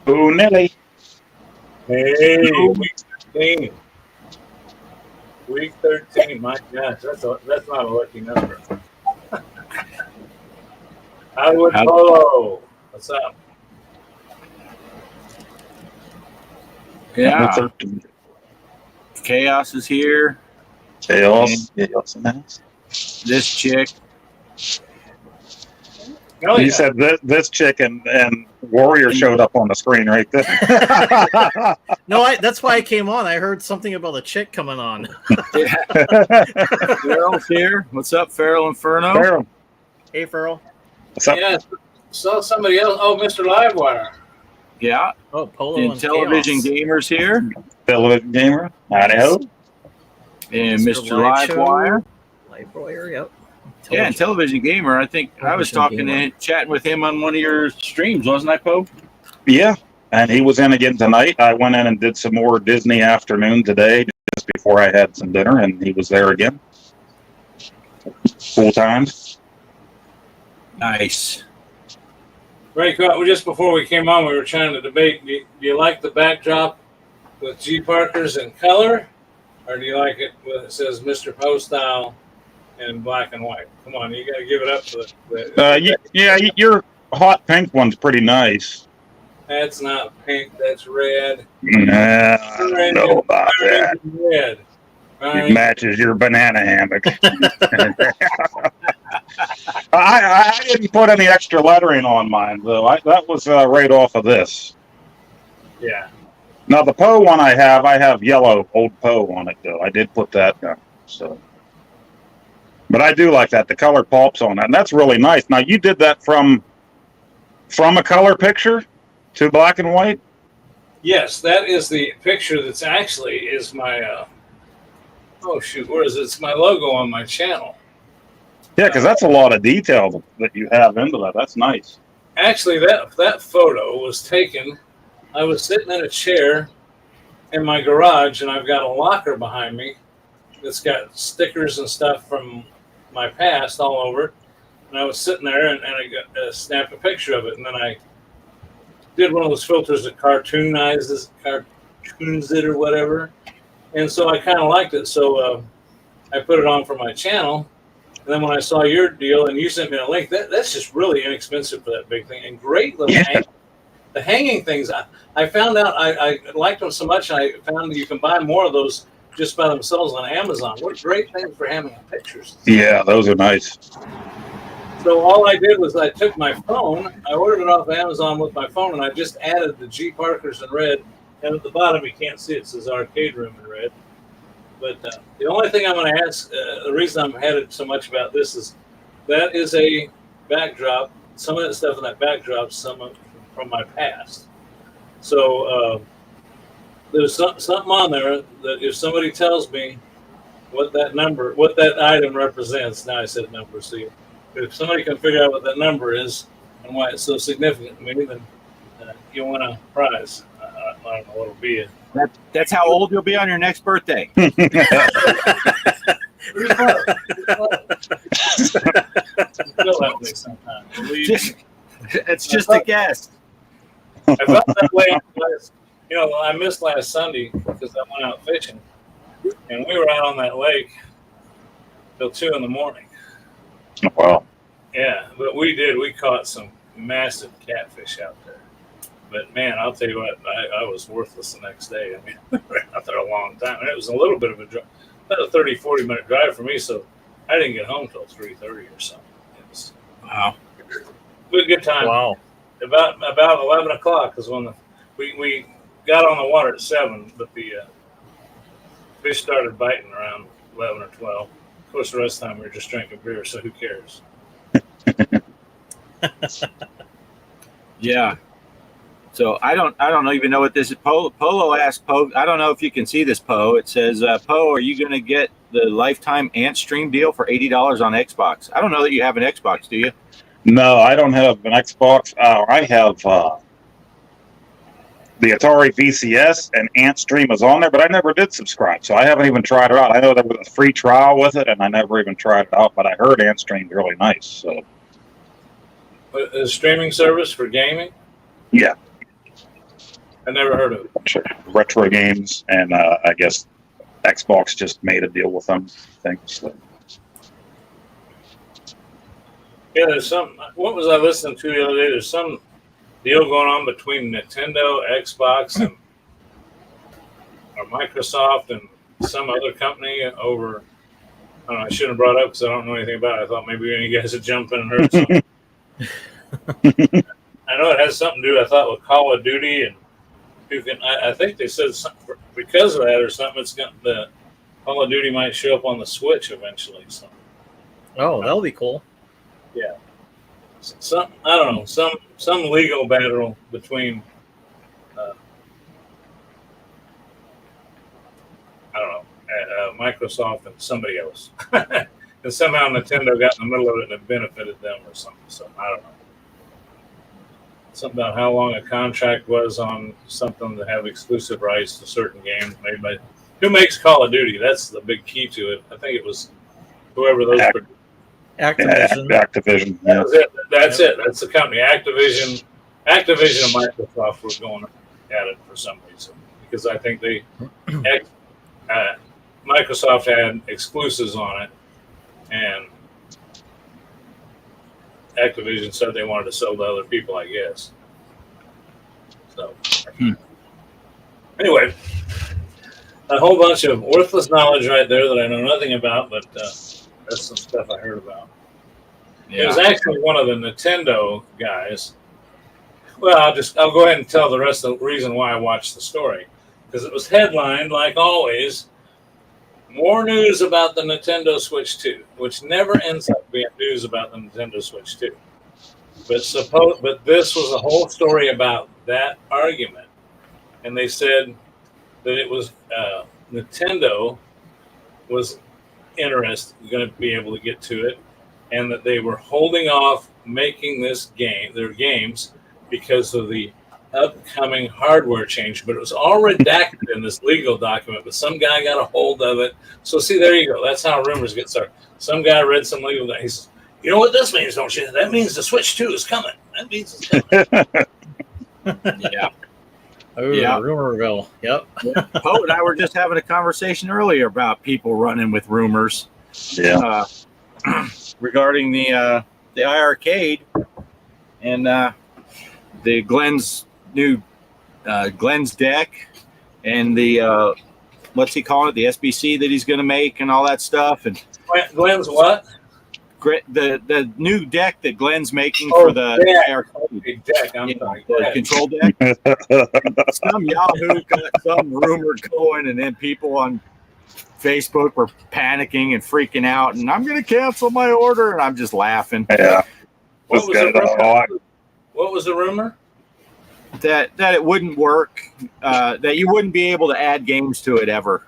Oh, Nelly. Hey, week 13. Week 13. My gosh, that's not a lucky number. Hollywood Polo. What's up? Yeah. 13. Chaos is here. Chaos. Chaos in the house. This chick. Oh, You yeah. said this chick and Warrior showed up on the screen right there. No, that's why I came on. I heard something about a chick coming on. Farrell's here. What's up, Farrell Inferno? Farrell. Hey, Farrell. What's up? Yeah, saw somebody else. Oh, Mr. Livewire. Yeah. Oh, Polo And and Television Chaos. Gamers here. Television Gamer. Idaho. And Mr. Live Livewire. Livewire, yep. Yeah, and Television Gamer. I think I was chatting with him on one of your streams, wasn't I, Poe? Yeah. And he was in again tonight. I went in and did some more Disney afternoon today just before I had some dinner, and he was there again. Full time. Nice. Right, just before we came on, we were trying to debate, do you like the backdrop with G.Parkers in color, or do you like it when it says Mr. Poe style in black and white? Come on, you got to give it up to Your hot pink one's pretty nice. That's not pink, that's red. Nah, I don't know about that. Red. It matches your banana hammock. I didn't put any extra lettering on mine, though. That was right off of this. Yeah. Now, the Poe one I have yellow old Poe on it, though. I did put that down. So, but I do like that, the color pulps on that. And that's really nice. Now, you did that from a color picture to black and white? Yes, that is the picture that's actually is my, oh, shoot, where is it? It's my logo on my channel. Yeah, because that's a lot of detail that you have into that. That's nice. Actually, that photo was taken. I was sitting in a chair in my garage, and I've got a locker behind me that's got stickers and stuff from my past all over it. And I was sitting there, and I snapped a picture of it, and then I did one of those filters that cartoons it or whatever. And so I kind of liked it, so I put it on for my channel. And then when I saw your deal and you sent me a link, that's just really inexpensive for that big thing. And great little the hanging things. I found out I liked them so much, I found that you can buy more of those just by themselves on Amazon. What great things for hanging pictures. Yeah, those are nice. So all I did was I took my phone, I ordered it off Amazon with my phone, and I just added the G.Parkers in red. And at the bottom, you can't see it says Arcade Room in red. But the only thing I'm going to ask, the reason I'm headed so much about this is that is a backdrop. Some of that stuff in that backdrop, from my past. So there's something on there that if somebody tells me what that item represents, now I said number, so if somebody can figure out what that number is and why it's so significant to me, then you'll win a prize. I don't know what it'll be. That's how old you'll be on your next birthday. It's just a guess. I felt that way. I missed last Sunday because I went out fishing, and we were out on that lake till 2 a.m. Wow. Yeah, but we caught some massive catfish out there. But man, I'll tell you what, I was worthless the next day. I mean, we were out there a long time, and it was a little bit of a drive, about a 30-40 minute drive for me. So I didn't get home till 3:30 or something. It was a good time. Wow. About 11 o'clock is when we got on the water at 7, but the fish started biting around 11 or 12. Of course, the rest of the time we were just drinking beer, so who cares? Yeah. So I don't even know what this is. Polo asked Poe. I don't know if you can see this, Poe. It says, Poe, are you going to get the lifetime Ant Stream deal for $80 on Xbox? I don't know that you have an Xbox, do you? No, I don't have an Xbox. I have the Atari VCS, and Ant Stream is on there, but I never did subscribe, so I haven't even tried it out. I know there was a free trial with it, and I never even tried it out, but I heard Ant Stream's really nice. So, a streaming service for gaming? Yeah. I never heard of it. retro games, and I guess Xbox just made a deal with them. I think so. Yeah, there's some. What was I listening to the other day? There's some deal going on between Nintendo, Xbox, and or Microsoft and some other company over. I don't know. I shouldn't have brought it up because I don't know anything about it. I thought maybe you guys would jump in and heard something. I know it has something to do. I thought with Call of Duty and who can. I think they said something, because of that or something. It's got the Call of Duty might show up on the Switch eventually. So. Oh, that'll be cool. Yeah. Some I don't know. Some legal battle between. I don't know. Microsoft and somebody else, and somehow Nintendo got in the middle of it and it benefited them or something. So I don't know. Something about how long a contract was on something to have exclusive rights to certain games made by who makes Call of Duty. That's the big key to it. I think it was whoever those. Activision. Activision. Yeah. That's it. That's the company. Activision and Microsoft were going at it for some reason because I think they. Microsoft had exclusives on it, and Activision said they wanted to sell to other people, I guess. So, anyway, a whole bunch of worthless knowledge right there that I know nothing about, but that's some stuff I heard about. Yeah. It was actually one of the Nintendo guys. Well, I'll go ahead and tell the rest of the reason why I watched the story. Because it was headlined, like always, more news about the Nintendo Switch 2, which never ends up being news about the Nintendo Switch 2. But this was a whole story about that argument. And they said that it was Nintendo was interested, going to be able to get to it, and that they were holding off making their games, because of the upcoming hardware change. But it was all redacted in this legal document, but some guy got a hold of it. So see, there you go. That's how rumors get started. Some guy read some legal document. He says, you know what this means, don't you? That means the Switch 2 is coming. That means it's coming. Yeah. Oh, yeah. Rumorville. Yep. Poe and I were just having a conversation earlier about people running with rumors. Yeah. Regarding the iArcade and the Glenn's new Glenn's deck and the what's he calling it, the SBC that he's going to make and all that stuff. And Glenn's what? The new deck that Glenn's making for the iArcade deck. I'm sorry. The control deck. Some Yahoo got some rumor going, and then people on Facebook were panicking and freaking out, and I'm going to cancel my order, and I'm just laughing. Yeah. What was the rumor? That it wouldn't work, that you wouldn't be able to add games to it ever.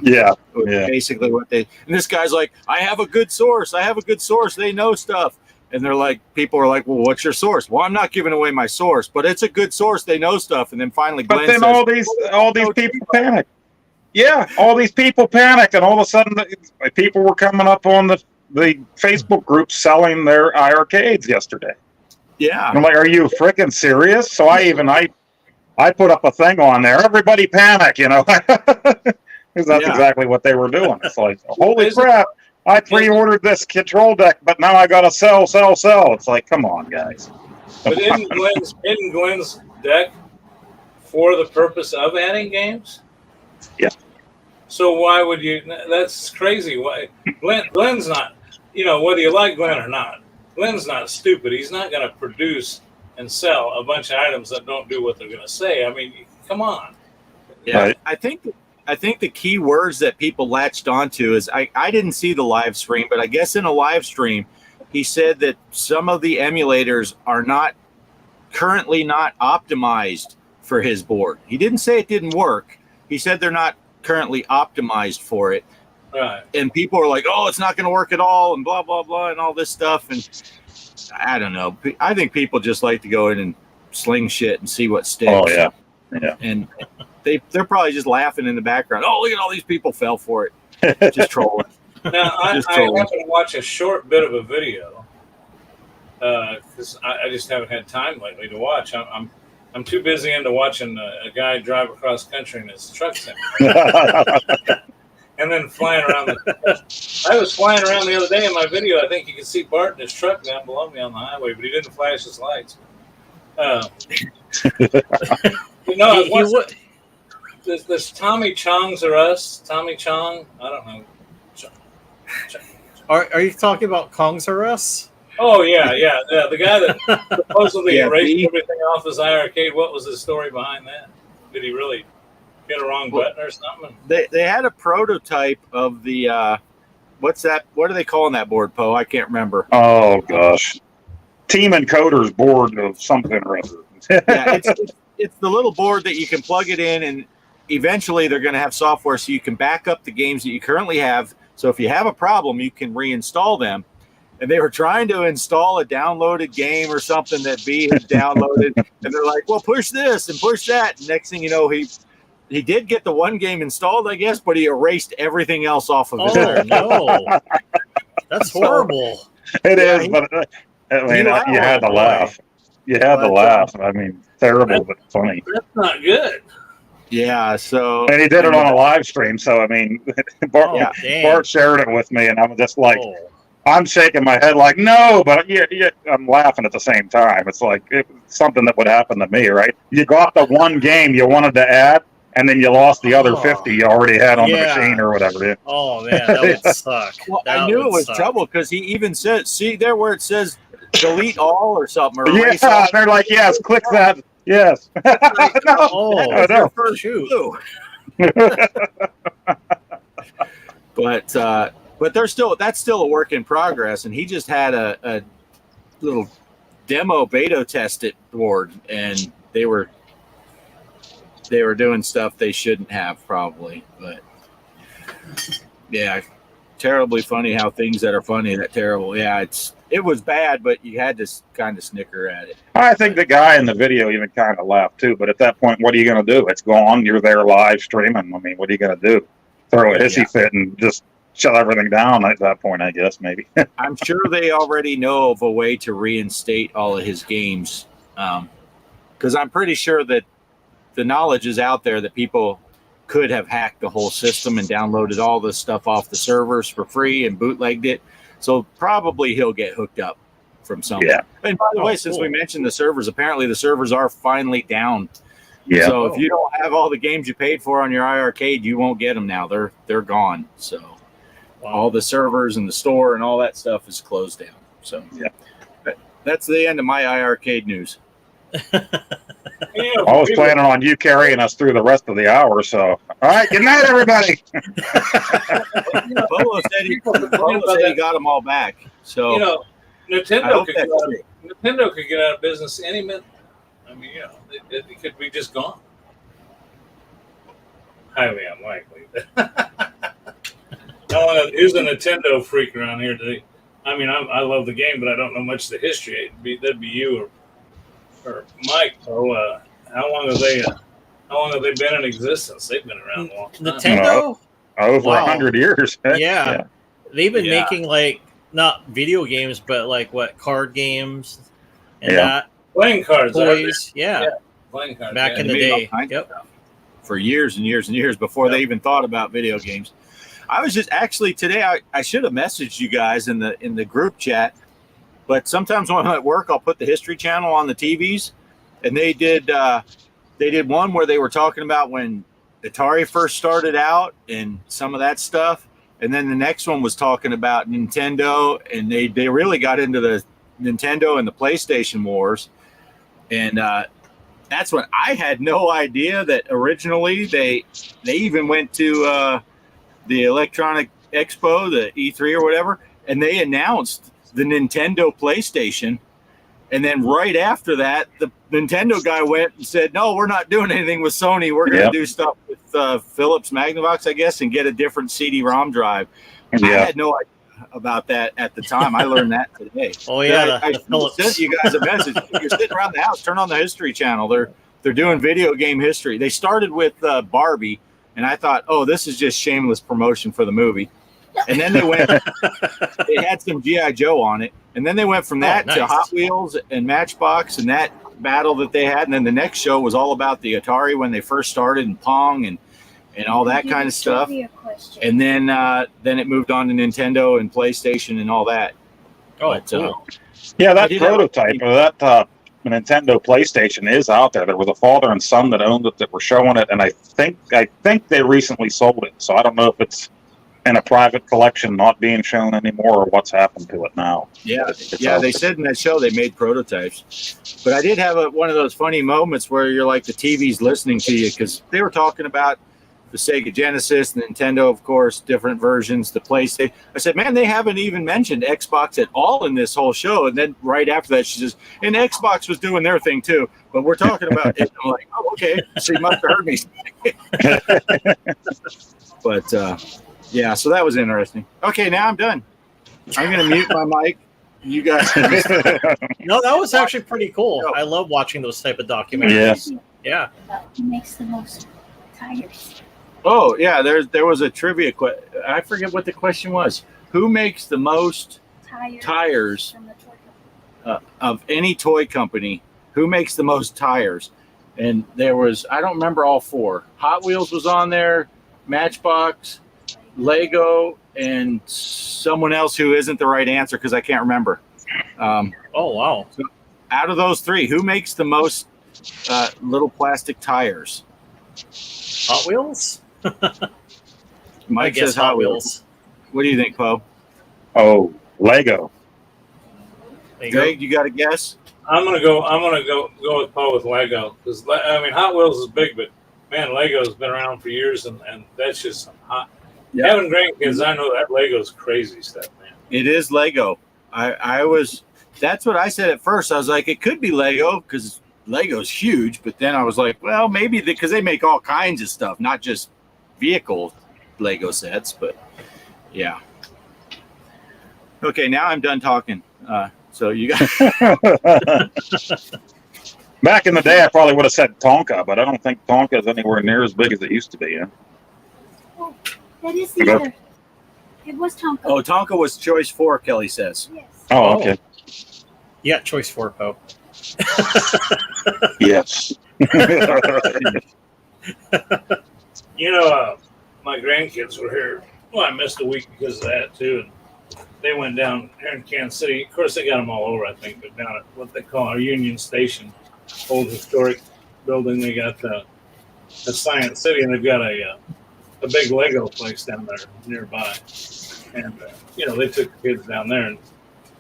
Basically what and this guy's like, I have a good source. They know stuff. And they're like, people are like, well, what's your source? Well, I'm not giving away my source, but it's a good source. They know stuff. And then finally, Glenn says, all these people panic. Yeah, all these people panic, and all of a sudden, people were coming up on the Facebook group selling their iArcades yesterday. Yeah, I'm like, are you freaking serious? So I put up a thing on there. Everybody panic, because that's exactly what they were doing. It's like, holy crap! I pre-ordered this control deck, but now I gotta sell. It's like, come on, guys. But isn't Glenn's deck for the purpose of adding games? Yeah. So why would you? That's crazy. Why Glenn's not? Whether you like Glenn or not, Glenn's not stupid. He's not going to produce and sell a bunch of items that don't do what they're going to say. I mean, come on. Yeah, right. I think the key words that people latched onto is I didn't see the live stream, but I guess in a live stream, he said that some of the emulators are currently not optimized for his board. He didn't say it didn't work. He said they're not currently optimized for it. Right. And people are like, oh, it's not going to work at all, and blah, blah, blah, and all this stuff. And I don't know. I think people just like to go in and sling shit and see what sticks. Oh, yeah. Yeah. And they're probably just laughing in the background. Oh, look at all these people fell for it. Just trolling. Now, I happened to watch a short bit of a video because I just haven't had time lately to watch. I'm I'm too busy into watching a guy drive across country in his truck sim, and then flying around. I was flying around the other day in my video. I think you can see Bart in his truck down below me on the highway, but he didn't flash his lights. You know, I was watching, this Tommy Chong's or Us. Tommy Chong, I don't know. Are you talking about Kongs or Us? Oh yeah. The guy that supposedly erased everything off his iArcade. What was the story behind that? Did he really get a wrong button or something? They had a prototype of the what's that? What are they calling that board, Poe? I can't remember. Oh gosh, Team Encoder's board of something or other. Yeah, it's the little board that you can plug it in, and eventually they're going to have software so you can back up the games that you currently have. So if you have a problem, you can reinstall them. And they were trying to install a downloaded game or something that B had downloaded, and they're like, "Well, push this and push that." And next thing you know, he did get the one game installed, I guess, but he erased everything else off of his. Oh no, that's horrible. It is, but I mean, you had to laugh. You had to laugh. I mean, terrible but funny. That's not good. Yeah, so and he did it on a live stream. So I mean, Bart shared it with me, and I'm just like, I'm shaking my head like, no, but yeah, I'm laughing at the same time. It's like it's something that would happen to me, right? You got the one game you wanted to add, and then you lost the other 50 you already had on the machine or whatever. Oh man, that would suck. Well, I knew it was trouble because he even said, see there where it says delete all or something. Or erase all. They're like, yes, click that. Yes. No, shoot. But that's still a work in progress, and he just had a little demo beta test it board, and they were doing stuff they shouldn't have probably. But yeah, terribly funny how things that are funny that terrible. Yeah, it was bad, but you had to kind of snicker at it. I think the guy in the video even kind of laughed too. But at that point, what are you going to do? It's gone. You're there live streaming. I mean, what are you going to do? Throw a hissy fit and just shut everything down at that point, I guess, maybe. I'm sure they already know of a way to reinstate all of his games, because I'm pretty sure that the knowledge is out there that people could have hacked the whole system and downloaded all this stuff off the servers for free and bootlegged it. So probably he'll get hooked up from something. Yeah. And by the way, since we mentioned the servers, apparently the servers are finally down. Yeah. So if you don't have all the games you paid for on your iArcade, you won't get them now. They're gone. So all the servers and the store and all that stuff is closed down. So that's the end of my iArcade news. I was planning on you carrying us through the rest of the hour. So, all right, good night, everybody. Bolo said he got them all back. So Nintendo could get out of business any minute. I mean, it could be just gone. Highly unlikely. Who's a Nintendo freak around here today? I mean, I love the game, but I don't know much of the history. That'd be you or Mike. So, how long have they been in existence? They've been around a long time. Nintendo? Over 100 years. Yeah. They've been making not video games, but card games and that. Playing cards. Toys. Yeah. Playing cards. Back in the day. Yep. For years and years and years before they even thought about video games. I was just actually today. I should have messaged you guys in the group chat, but sometimes when I'm at work, I'll put the History Channel on the TVs, and they did one where they were talking about when Atari first started out and some of that stuff, and then the next one was talking about Nintendo, and they really got into the Nintendo and the PlayStation wars, and that's when I had no idea that originally they even went to the Electronic Expo, the E3 or whatever, and they announced the Nintendo PlayStation. And then right after that, the Nintendo guy went and said, no, we're not doing anything with Sony. We're going to do stuff with Philips Magnavox, I guess, and get a different CD-ROM drive. I had no idea about that at the time. I learned that today. Oh, yeah. I sent you guys a message. If you're sitting around the house, turn on the History Channel. They're doing video game history. They started with Barbie. And I thought, oh, this is just shameless promotion for the movie. And then they went. They had some GI Joe on it, and then they went from that to Hot Wheels and Matchbox and that battle that they had. And then the next show was all about the Atari when they first started, and Pong and all that kind of stuff. And then it moved on to Nintendo and PlayStation and all that. Oh, cool. Yeah, that prototype of that Nintendo PlayStation is out there. There was a father and son that owned it that were showing it, and I think they recently sold it. So I don't know if it's in a private collection not being shown anymore or what's happened to it now. Yeah, they said in that show they made prototypes. But I did have one of those funny moments where you're like the TV's listening to you, because they were talking about the Sega Genesis, the Nintendo, of course, different versions, the PlayStation. I said, man, they haven't even mentioned Xbox at all in this whole show. And then right after that, she says, and Xbox was doing their thing too, but we're talking about it. I'm like, oh, okay. She must have heard me. But yeah, so that was interesting. Okay, now I'm done. I'm going to mute my mic. You guys can just... No, that was actually pretty cool. I love watching those type of documentaries. Yeah. Who makes the most tires? Oh, yeah, there was a trivia question. I forget what the question was. Who makes the most tires from the toy of any toy company? Who makes the most tires? And there was, I don't remember all four. Hot Wheels was on there, Matchbox, Lego, and someone else who isn't the right answer because I can't remember. Oh, wow. So out of those three, who makes the most little plastic tires? Hot Wheels? Mike says Hot Wheels. What do you think, Poe? Oh, Lego. Greg, you got a guess? I'm gonna go with Poe with Lego, because I mean Hot Wheels is big, but man, Lego's been around for years, and that's just hot. Yep. Having grandkids, I know that Lego's crazy stuff, man. It is Lego. That's what I said at first. I was like, it could be Lego because Lego's huge, but then I was like, well, maybe because they make all kinds of stuff, not just vehicle Lego sets, but yeah. Okay, now I'm done talking. So you got. Back in the day, I probably would have said Tonka, but I don't think Tonka is anywhere near as big as it used to be. Yeah. Oh, that is the other. It was Tonka. Oh, Tonka was choice 4, Kelly says. Yes. Oh, okay. Yeah, choice 4, Poe. Yes. You know, my grandkids were here. Well, I missed a week because of that too. And they went down here in Kansas City. Of course, they got them all over, I think, but down at what they call our Union Station, old historic building. They got the Science City, and they've got a big Lego place down there nearby. And you know, they took the kids down there. And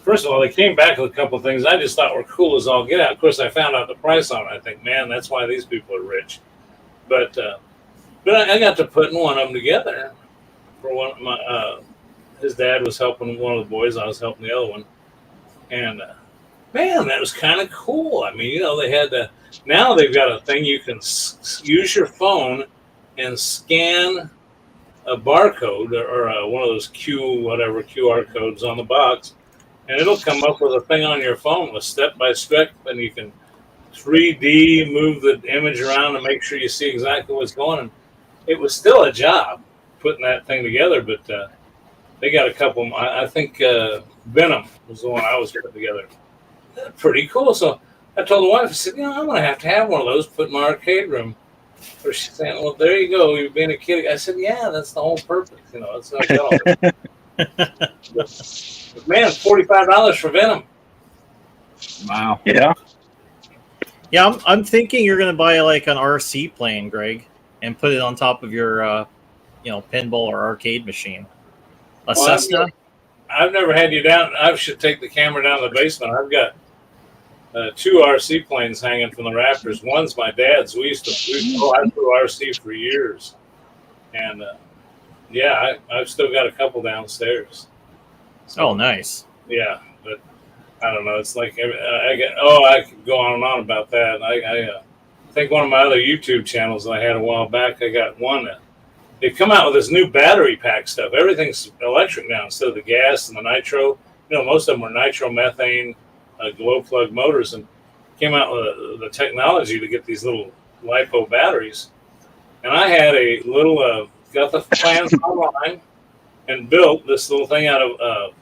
first of all, they came back with a couple of things I just thought were cool as all get out. Of course, I found out the price on it. I think, man, that's why these people are rich. But I got to putting one of them together. For one, his dad was helping one of the boys. I was helping the other one. And man, that was kind of cool. I mean, you know, they had now they've got a thing you can use your phone and scan a barcode or one of those QR codes on the box, and it'll come up with a thing on your phone with step by step, and you can 3D move the image around and make sure you see exactly what's going on. It was still a job putting that thing together, but they got a couple. I think Venom was the one I was putting together. Pretty cool. So I told the wife, I said, you know, I'm going to have one of those put in my arcade room. Or she's saying, well, there you go. You're being a kid. I said, yeah, that's the whole purpose. You know, it's not but man, $45 for Venom. Wow. Yeah. Yeah, I'm thinking you're going to buy like an RC plane, Greg, and put it on top of your, pinball or arcade machine. A Cessna. I've never had you down. I should take the camera down to the basement. I've got 2 RC planes hanging from the rafters. One's my dad's. I flew RC for years, and I've still got a couple downstairs. So, oh, nice. Yeah, but I don't know. It's like I could go on and on about that. I think one of my other YouTube channels that I had a while back, I got one. They've come out with this new battery pack stuff. Everything's electric now instead of the gas and the nitro. You know, most of them were nitromethane glow plug motors, and came out with the technology to get these little LiPo batteries. And I had a little, got the plans online, and built this little thing out of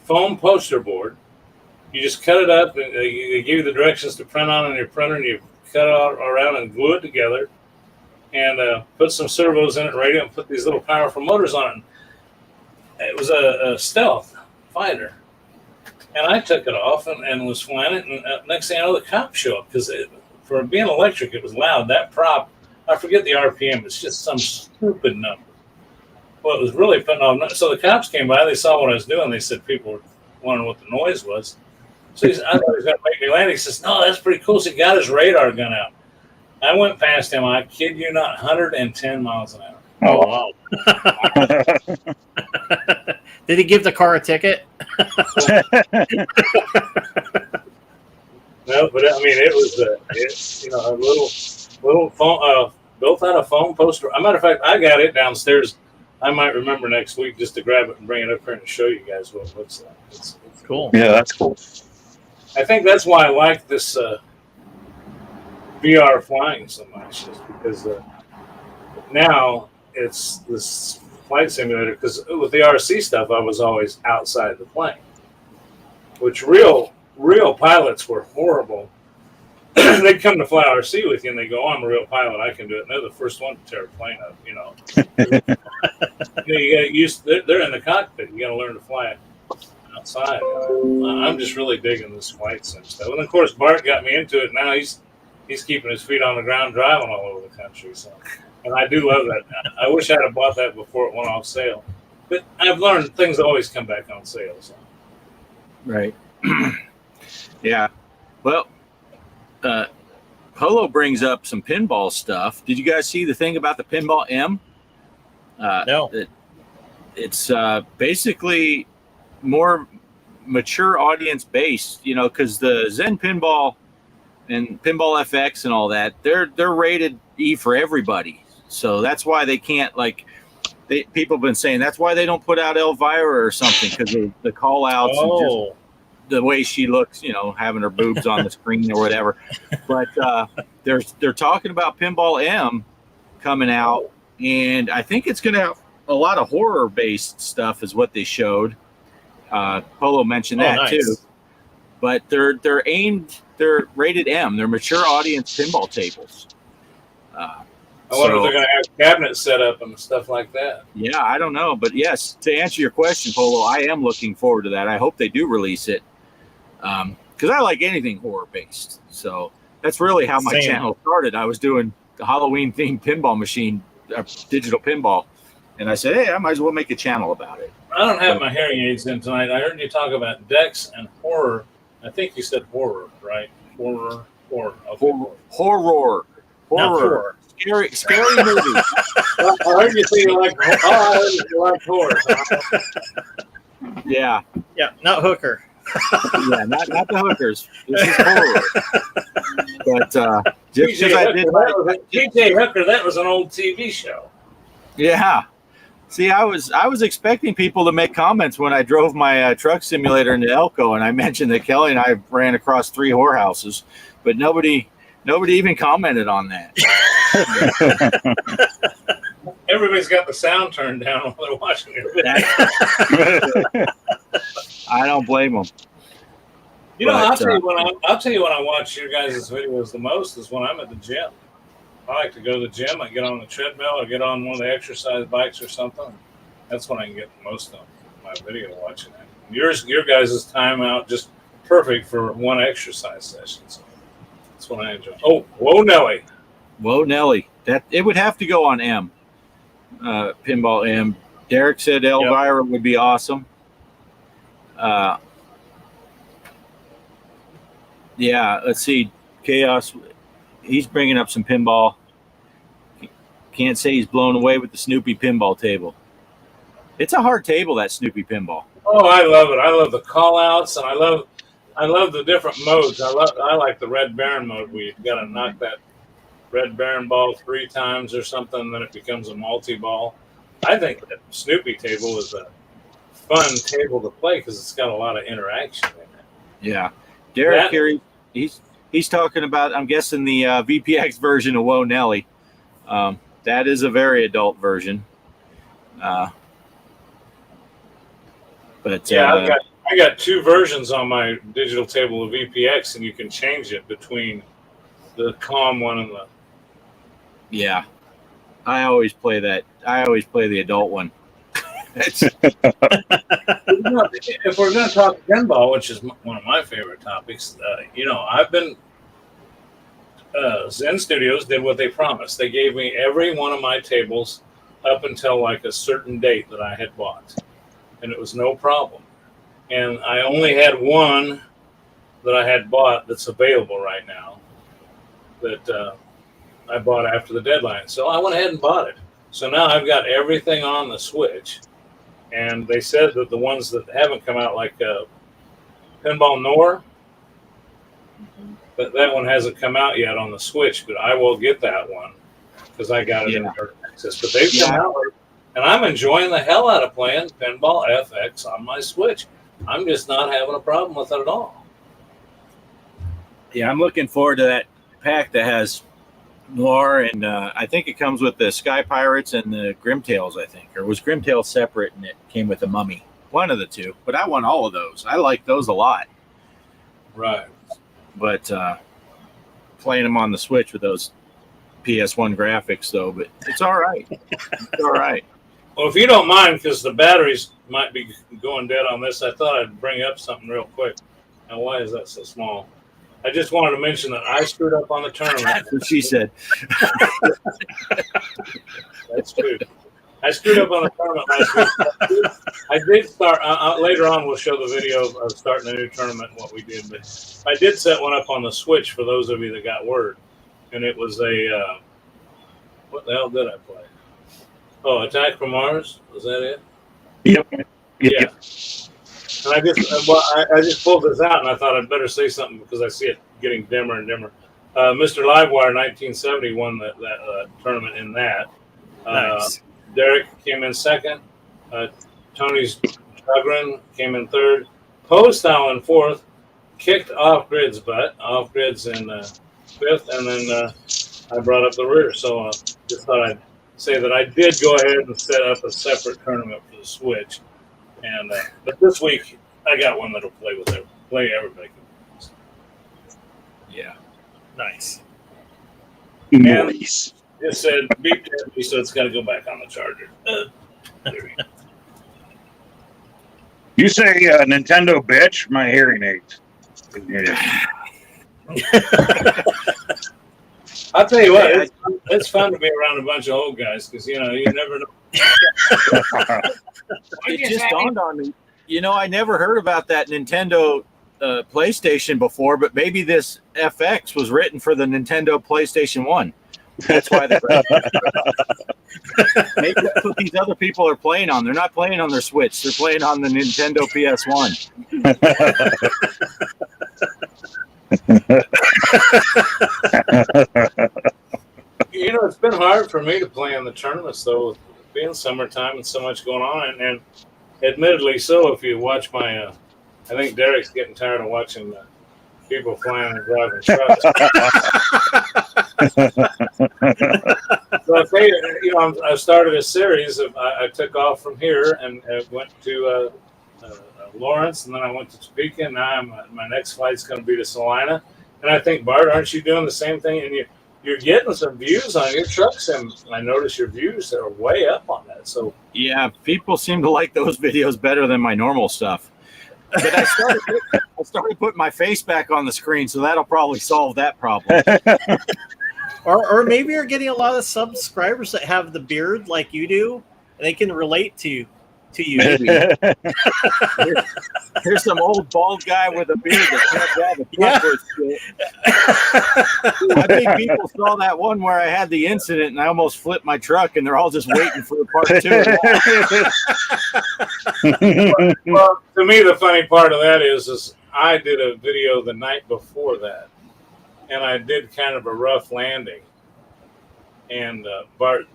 foam poster board. You just cut it up, and they give you the directions to print on your printer, and you cut it all around and glue it together, and put some servos in it, radio, and put these little powerful motors on it. It was a stealth fighter, and I took it off and was flying it. And next thing I know, the cops show up because for being electric, it was loud. That prop, I forget the RPM. It's just some stupid number. Well, it was really putting off. So the cops came by. They saw what I was doing. They said people were wondering what the noise was. So I thought he was going to make me land. He says, "No, that's pretty cool." So he got his radar gun out. I went past him. I kid you not, 110 miles an hour. Oh, wow. Did he give the car a ticket? No, but I mean, it was a little foam, built out of foam poster. As a matter of fact, I got it downstairs. I might remember next week just to grab it and bring it up here and show you guys what it looks like. It's Cool. Yeah, that's cool. I think that's why I like this VR flying so much, is because now it's this flight simulator. Because with the RC stuff, I was always outside the plane, which real pilots were horrible. They'd come to fly RC with you, and they go, "Oh, I'm a real pilot. I can do it." And they're the first one to tear a plane up. You got used. They're in the cockpit. You got to learn to fly outside. I'm just really digging this flight sim stuff. And of course, Bart got me into it. Now he's keeping his feet on the ground, driving all over the country. So, and I do love that. I wish I'd have bought that before it went off sale. But I've learned things always come back on sale. So. Right. Yeah. Well, Polo brings up some pinball stuff. Did you guys see the thing about the Pinball M? No. It's basically more mature audience based, because the Zen Pinball and Pinball FX and all that, they're rated E for everybody. So that's why they can't, people have been saying that's why they don't put out Elvira or something, because of the call outs and just the way she looks, having her boobs on the screen or whatever. But they're talking about Pinball M coming out, and I think it's going to have a lot of horror based stuff, is what they showed. Polo mentioned that nice. too. But they're rated M. They're mature audience pinball tables. I wonder if they're going to have cabinets set up and stuff like that. Yeah, I don't know. But yes, to answer your question, Polo, I am looking forward to that. I hope they do release it, because I like anything horror-based. So that's really how my channel started. I was doing the Halloween-themed pinball machine, digital pinball, and I said, hey, I might as well make a channel about it. I don't have my hearing aids in tonight. I heard you talk about decks and horror. I think you said horror, right? Horror. Okay. Horror. Scary movie. I heard you say you like horror. Yeah. Yeah, not hooker. Yeah, not the hookers. This is horror. But just because I did TJ Hooker, that was an old TV show. Yeah. See, I was expecting people to make comments when I drove my truck simulator into Elko, and I mentioned that Kelly and I ran across 3 whorehouses, but nobody even commented on that. Everybody's got the sound turned down while they're watching your video. I don't blame them. I'll tell you when I watch your guys' videos the most is when I'm at the gym. I like to go to the gym. I get on the treadmill or get on one of the exercise bikes or something. That's when I can get most of my video watching. Your guys' time out just perfect for one exercise session. So that's what I enjoy. Oh, whoa, Nelly. Whoa, Nelly. That it would have to go on M. Pinball M. Derek said Elvira would be awesome. Yeah, let's see. Chaos. He's bringing up some pinball. Can't say he's blown away with the Snoopy pinball table. It's a hard table, that Snoopy pinball. Oh, I love it. I love the call outs, and I love the different modes. I like the Red Baron mode where you've got to knock that Red Baron ball 3 times or something, and then it becomes a multi-ball. I think that Snoopy table is a fun table to play because it's got a lot of interaction in it. Yeah. Derek here, he's talking about, I'm guessing, the VPX version of Whoa Nelly. That is a very adult version. But Yeah, I got two versions on my digital table of VPX, and you can change it between the calm one and the. yeah, I always play that. I always play the adult one. It's, If we're going to talk pinball, which is one of my favorite topics, I've been. Zen Studios did what they promised. They gave me every one of my tables up until like a certain date that I had bought, and it was no problem. And I only had one that I had bought that's available right now that I bought after the deadline. So I went ahead and bought it. So now I've got everything on the Switch. And they said that the ones that haven't come out, like Pinball Nor, but that one hasn't come out yet on the Switch, but I will get that one because I got it in early access. But they've come out, and I'm enjoying the hell out of playing Pinball FX on my Switch. I'm just not having a problem with it at all. yeah, I'm looking forward to that pack that has Noir, and I think it comes with the Sky Pirates and the Grimtails, I think. Or was Grimtail separate and it came with a Mummy? One of the two. But I want all of those. I like those a lot. Right. But playing them on the Switch with those PS1 graphics, though, but it's all right. It's all right. Well, if you don't mind, because the batteries might be going dead on this, I thought I'd bring up something real quick. Now, why is that so small? I just wanted to mention that I screwed up on the tournament. That's what she said. That's true. I screwed up on the tournament last week. I did start, later on we'll show the video of starting a new tournament and what we did, but I did set one up on the Switch for those of you that got word. And it was a, what the hell did I play? Oh, Attack from Mars? Was that it? Yep. Yeah. And I just pulled this out, and I thought I'd better say something because I see it getting dimmer and dimmer. Mr. Livewire 1970 won that tournament in that. Nice. Derek came in second. Tony's Chagrin came in third. Postile in fourth. Kicked Off Grid's butt. Off Grid's in fifth, and then I brought up the rear. So just thought I'd say that I did go ahead and set up a separate tournament for the Switch. And but this week I got one that'll play everybody. Yeah. Nice. Nice. Just said beep happy, so it's got to go back on the charger. There we go. You say Nintendo bitch? My hearing aids. Yeah. I'll tell you what, it's fun to be around a bunch of old guys because you never know. It just dawned on me. I never heard about that Nintendo PlayStation before, but maybe this FX was written for the Nintendo PlayStation 1. That's why maybe that's what these other people are playing on. They're not playing on their Switch. They're playing on the Nintendo PS1. It's been hard for me to play in the tournaments, though, with being summertime and so much going on. And admittedly so, if you watch my, I think Derek's getting tired of watching people flying and driving trucks. So I tell you, I started a series of, I took off from here and went to Lawrence, and then I went to Topeka, and now my next flight's going to be to Salina. And I think, Bart, aren't you doing the same thing? And you're getting some views on your trucks, and I notice your views are way up on that. So yeah, people seem to like those videos better than my normal stuff. But I started putting my face back on the screen, so that'll probably solve that problem. Or maybe you're getting a lot of subscribers that have the beard like you do, and they can relate to you. Maybe. Here's some old bald guy with a beard that can't drive a truck worth shit. I think people saw that one where I had the incident and I almost flipped my truck, and they're all just waiting for the part two. Well, to me, the funny part of that is I did a video the night before that, and I did kind of a rough landing. And Bart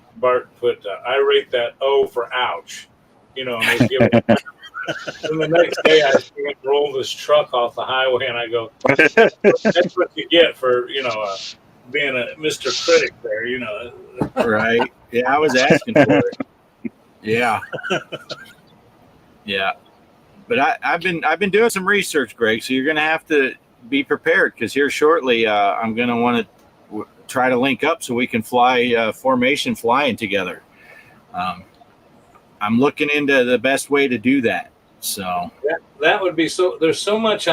put, I rate that O for ouch. And was giving and the next day I see him roll this truck off the highway, and I go, that's what you get for, being a Mr. Critic there, Right. Yeah, I was asking for it. Yeah. Yeah. But I've been doing some research, Greg. So you're going to have to be prepared because here shortly I'm going to want to try to link up so we can fly formation flying together. I'm looking into the best way to do that. So that would be so. There's so much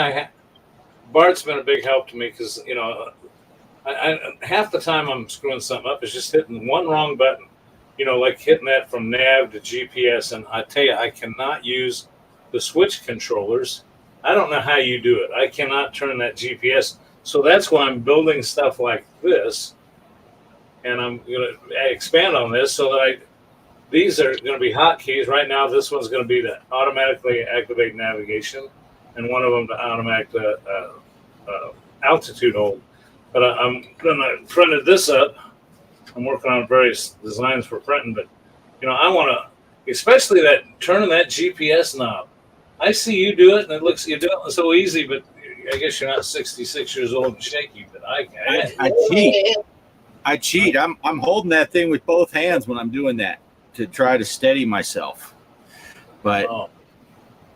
Bart's been a big help to me because I half the time I'm screwing something up is just hitting one wrong button. Like hitting that from nav to GPS, and I tell you, I cannot use the switch controllers. I don't know how you do it. I cannot turn that GPS. So that's why I'm building stuff like this, and I'm going to expand on this so that these are going to be hotkeys. Right now, this one's going to be to automatically activate navigation, and one of them to automatic altitude hold. But I'm going to print this up. I'm working on various designs for printing, but I want to, especially that turning that GPS knob. I see you do it, and you do it so easy. But I guess you're not 66 years old and shaky. But I cheat. I cheat. I'm holding that thing with both hands when I'm doing that to try to steady myself. But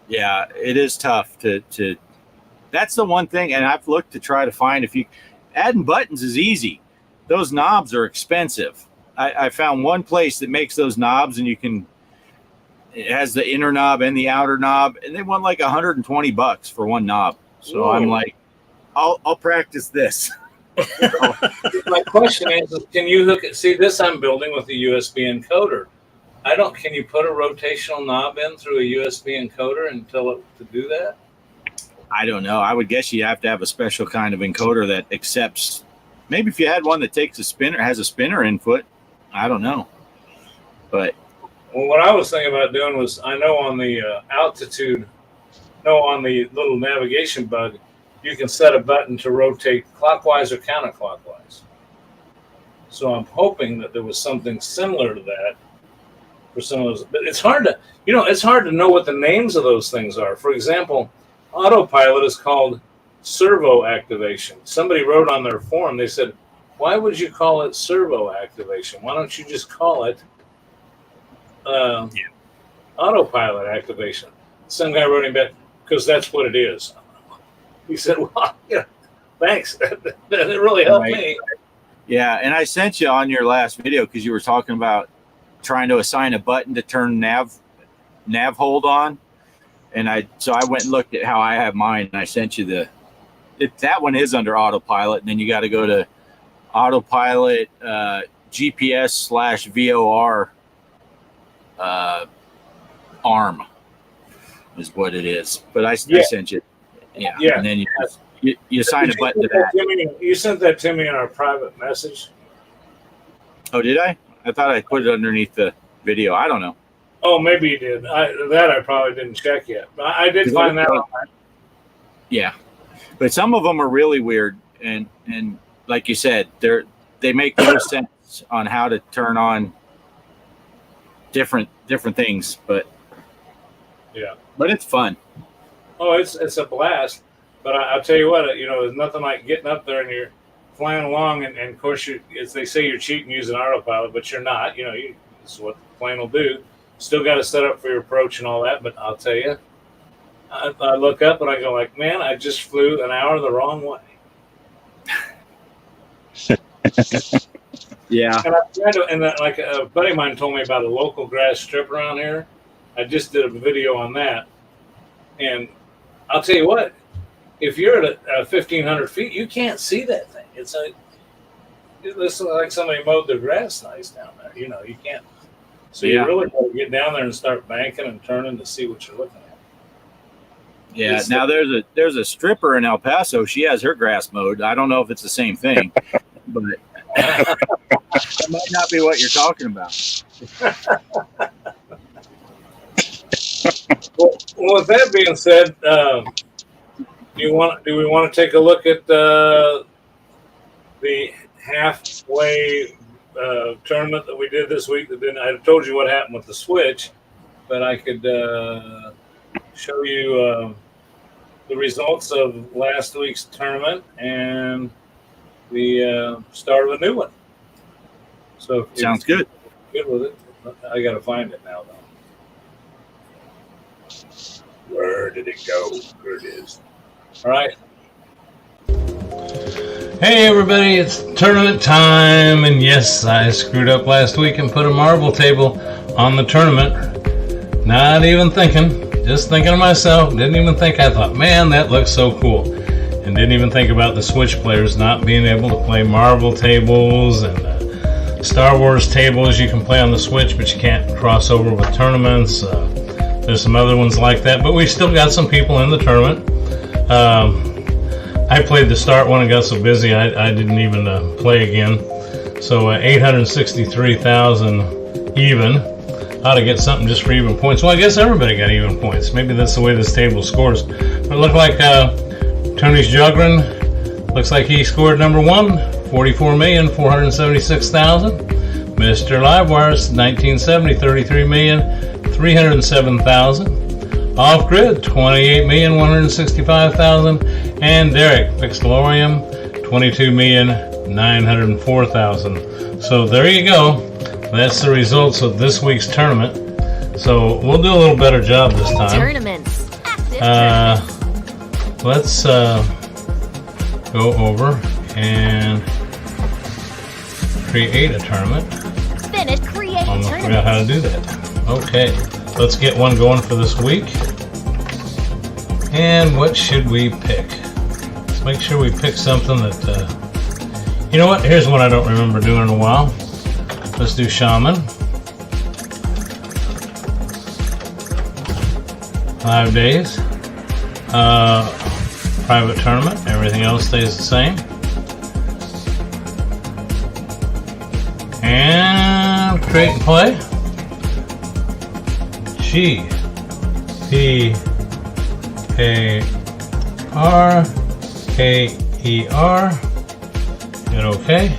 yeah, it is tough to. That's the one thing, and I've looked to try to find adding buttons is easy. Those knobs are expensive. I found one place that makes those knobs, and it has the inner knob and the outer knob, and they want like $120 for one knob. So whoa. I'm like, I'll practice this. My question is, can you hook it? See, this I'm building with a USB encoder. Can you put a rotational knob in through a USB encoder and tell it to do that? I don't know. I would guess you have to have a special kind of encoder that accepts. Maybe if you had one that has a spinner input, I don't know. But what I was thinking about doing was, I know on the on the little navigation bug, you can set a button to rotate clockwise or counterclockwise. So I'm hoping that there was something similar to that for some of those. But it's hard to know what the names of those things are. For example, autopilot is called servo activation. Somebody wrote on their form, they said, why would you call it servo activation? Why don't you just call it autopilot activation? Some guy wrote him back, because that's what it is. He said, well, thanks. that really helped me. Yeah, and I sent you on your last video because you were talking about trying to assign a button to turn nav hold on. And I went and looked at how I have mine, and I sent you that one is under autopilot, and then you got to go to autopilot GPS/VOR ARM is what it is. But I sent you, and then you assign a button to that. You sent that to me in our private message. Oh, did I? I thought I put it underneath the video. I don't know. Oh, maybe you did. I probably didn't check yet. But I did find that out. Yeah, but some of them are really weird, and like you said, they make no sense on how to turn on different things. But it's fun. Oh, it's a blast. But I'll tell you what, there's nothing like getting up there and you're flying along, and of course, as they say, you're cheating using autopilot, but you're not. This is what the plane will do. Still got to set up for your approach and all that, but I'll tell you, I look up and I go like, man, I just flew an hour the wrong way. Yeah. And like a buddy of mine told me about a local grass strip around here. I just did a video on that, and I'll tell you what, if you're at 1,500 feet, you can't see that thing. It looks like somebody mowed their grass nice down there. You can't. So you really got to get down there and start banking and turning to see what you're looking at. Yeah. Now there's a stripper in El Paso. She has her grass mowed. I don't know if it's the same thing, but that might not be what you're talking about. Well, with that being said, do we want to take a look at the halfway tournament that we did this week? I told you what happened with the switch, but I could show you the results of last week's tournament and the start of a new one. So sounds good. Good with it. I got to find it now, though. Where did it go? There it is. All right. Hey everybody, it's tournament time, and yes, I screwed up last week and put a marble table on the tournament. Not even thinking, just thinking of myself. Didn't even think. I thought, man, that looks so cool, and didn't even think about the Switch players not being able to play marble tables and Star Wars tables you can play on the Switch, but you can't cross over with tournaments. There's some other ones like that, but we still got some people in the tournament. I played the start one and got so busy I didn't even play again. So 863,000 even. Ought to get something just for even points. Well, I guess everybody got even points. Maybe that's the way this table scores. But it looked like Tony's Jugrin, looks like he scored number one, 44,476,000. Mr. Livewires, 1970, 33,307,000. Off Grid, 28,165,000, and Derek Pixelorium, 22,904,000. So there you go. That's the results of this week's tournament. So we'll do a little better job this time. Tournaments. Let's go over and create a tournament. Finish. Create I tournament. forgot how to do that. Okay. Let's get one going for this week. And what should we pick? Let's make sure we pick something that, you know what? Here's one I don't remember doing in a while. Let's do Shaman. 5 days. Private tournament. Everything else stays the same. And create and play. G.Parker. Hit OK.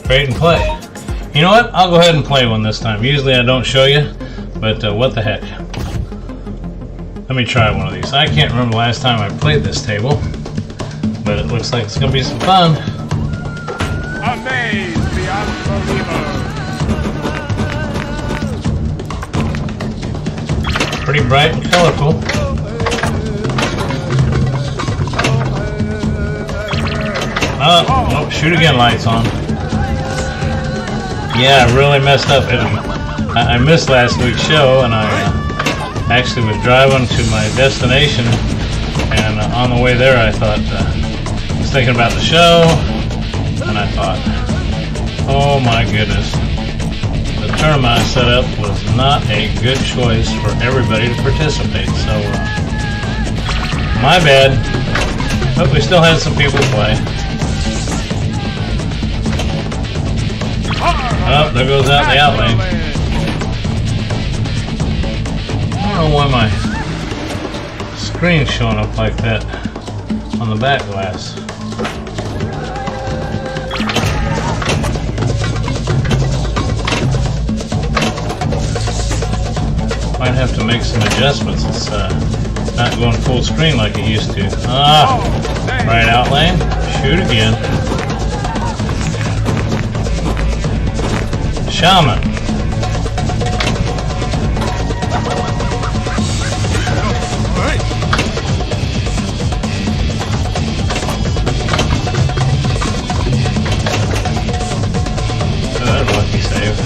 Create and play. You know what? I'll go ahead and play one this time. Usually I don't show you, but what the heck. Let me try one of these. I can't remember the last time I played this table, but it looks like it's going to be some fun. Amaze the unbeliever. Pretty bright and colorful. Oh, shoot again, lights on. Yeah, I really messed up. I missed last week's show, and I actually was driving to my destination, and on the way there I thought, I was thinking about the show, and I thought, oh my goodness. The tournament I set up was not a good choice for everybody to participate, so my bad, but we still had some people play. Oh, there goes out the outlane. I don't know why my screen's showing up like that on the back glass. Might have to make some adjustments. It's not going full screen like it used to. Right outlane. Shoot again. Shaman. Good, lucky save.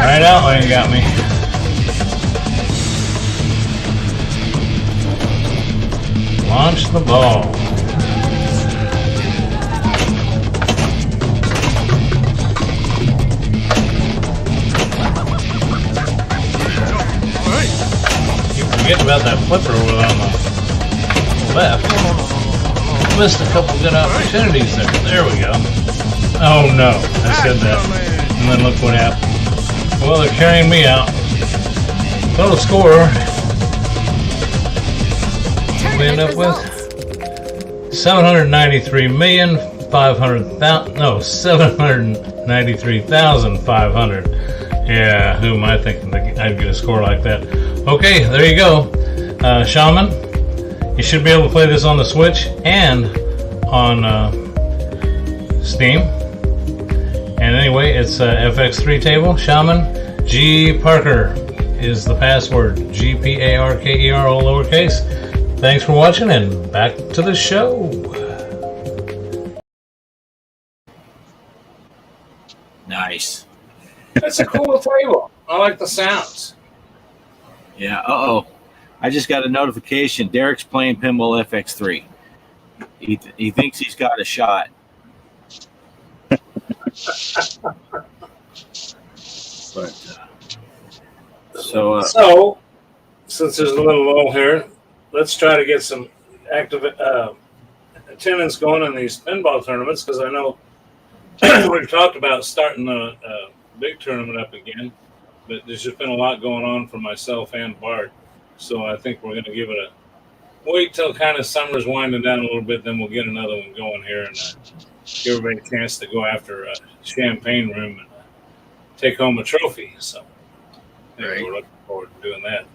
Right outlane got me. Launch the ball. You forget about that flipper over on the left. Missed a couple good opportunities there. There we go. Oh no, I said that. And then look what happened. Well, they're carrying me out. Total score we end up with 793,500,000. Yeah, who am I thinking that I'd get a score like that? Okay, there you go. Shaman, you should be able to play this on the Switch and on Steam. And anyway, it's a FX3 table. Shaman, G.Parker is the password. G-P-A-R-K-E-R, all lowercase. Thanks for watching, and back to the show. Nice. It's a cool table. I like the sounds. Yeah. Uh-oh. I just got a notification. Derek's playing Pinball FX3. He thinks he's got a shot. But, so, since there's a little lull here, let's try to get some active attendance going in these pinball tournaments, because I know we've talked about starting a big tournament up again, but there's just been a lot going on for myself and Bart. So I think we're going to give it a wait till kind of summer's winding down a little bit, then we'll get another one going here and give everybody a chance to go after a champagne room and take home a trophy. So anyway, we're looking forward to doing that.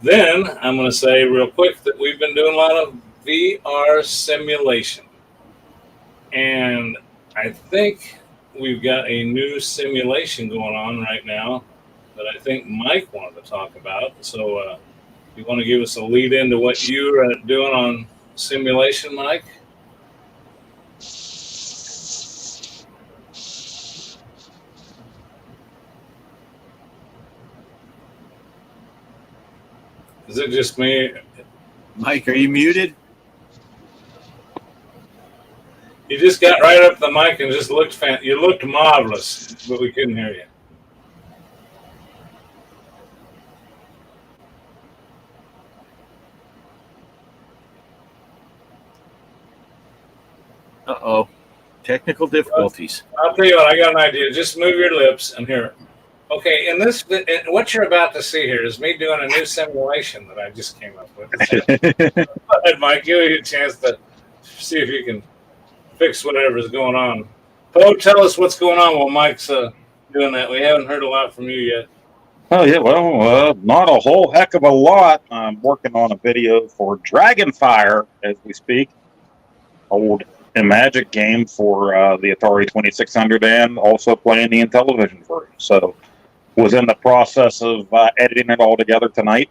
Then I'm going to say real quick that we've been doing a lot of VR simulation. And I think we've got a new simulation going on right now that I think Mike wanted to talk about. So you want to give us a lead into what you're doing on simulation, Mike? Is it just me? Mike, are you muted? You just got right up to the mic and just looked you looked marvelous, but we couldn't hear you. Uh-oh. Technical difficulties. I'll tell you what, I got an idea. Just move your lips and hear it. Okay, in this, what you're about to see here is me doing a new simulation that I just came up with. Go ahead, Mike, give you a chance to see if you can fix whatever's going on. Poe, tell us what's going on while Mike's doing that. We haven't heard a lot from you yet. Oh, yeah, well, not a whole heck of a lot. I'm working on a video for Dragonfire as we speak. Old Magic game for the Atari 2600 and also playing the Intellivision version. So was in the process of editing it all together tonight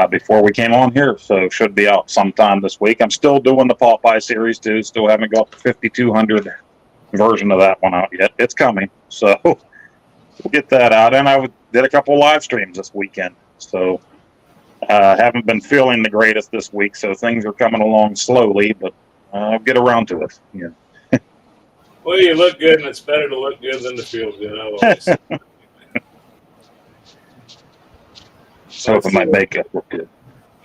before we came on here. So should be out sometime this week. I'm still doing the Popeye series too. Still haven't got the 5200 version of that one out yet. It's coming. So we'll get that out. And I did a couple live streams this weekend. So haven't been feeling the greatest this week. So things are coming along slowly, but I'll get around to it. Yeah. Well, you look good, and it's better to look good than to feel good. Always. So hoping my makeup look good.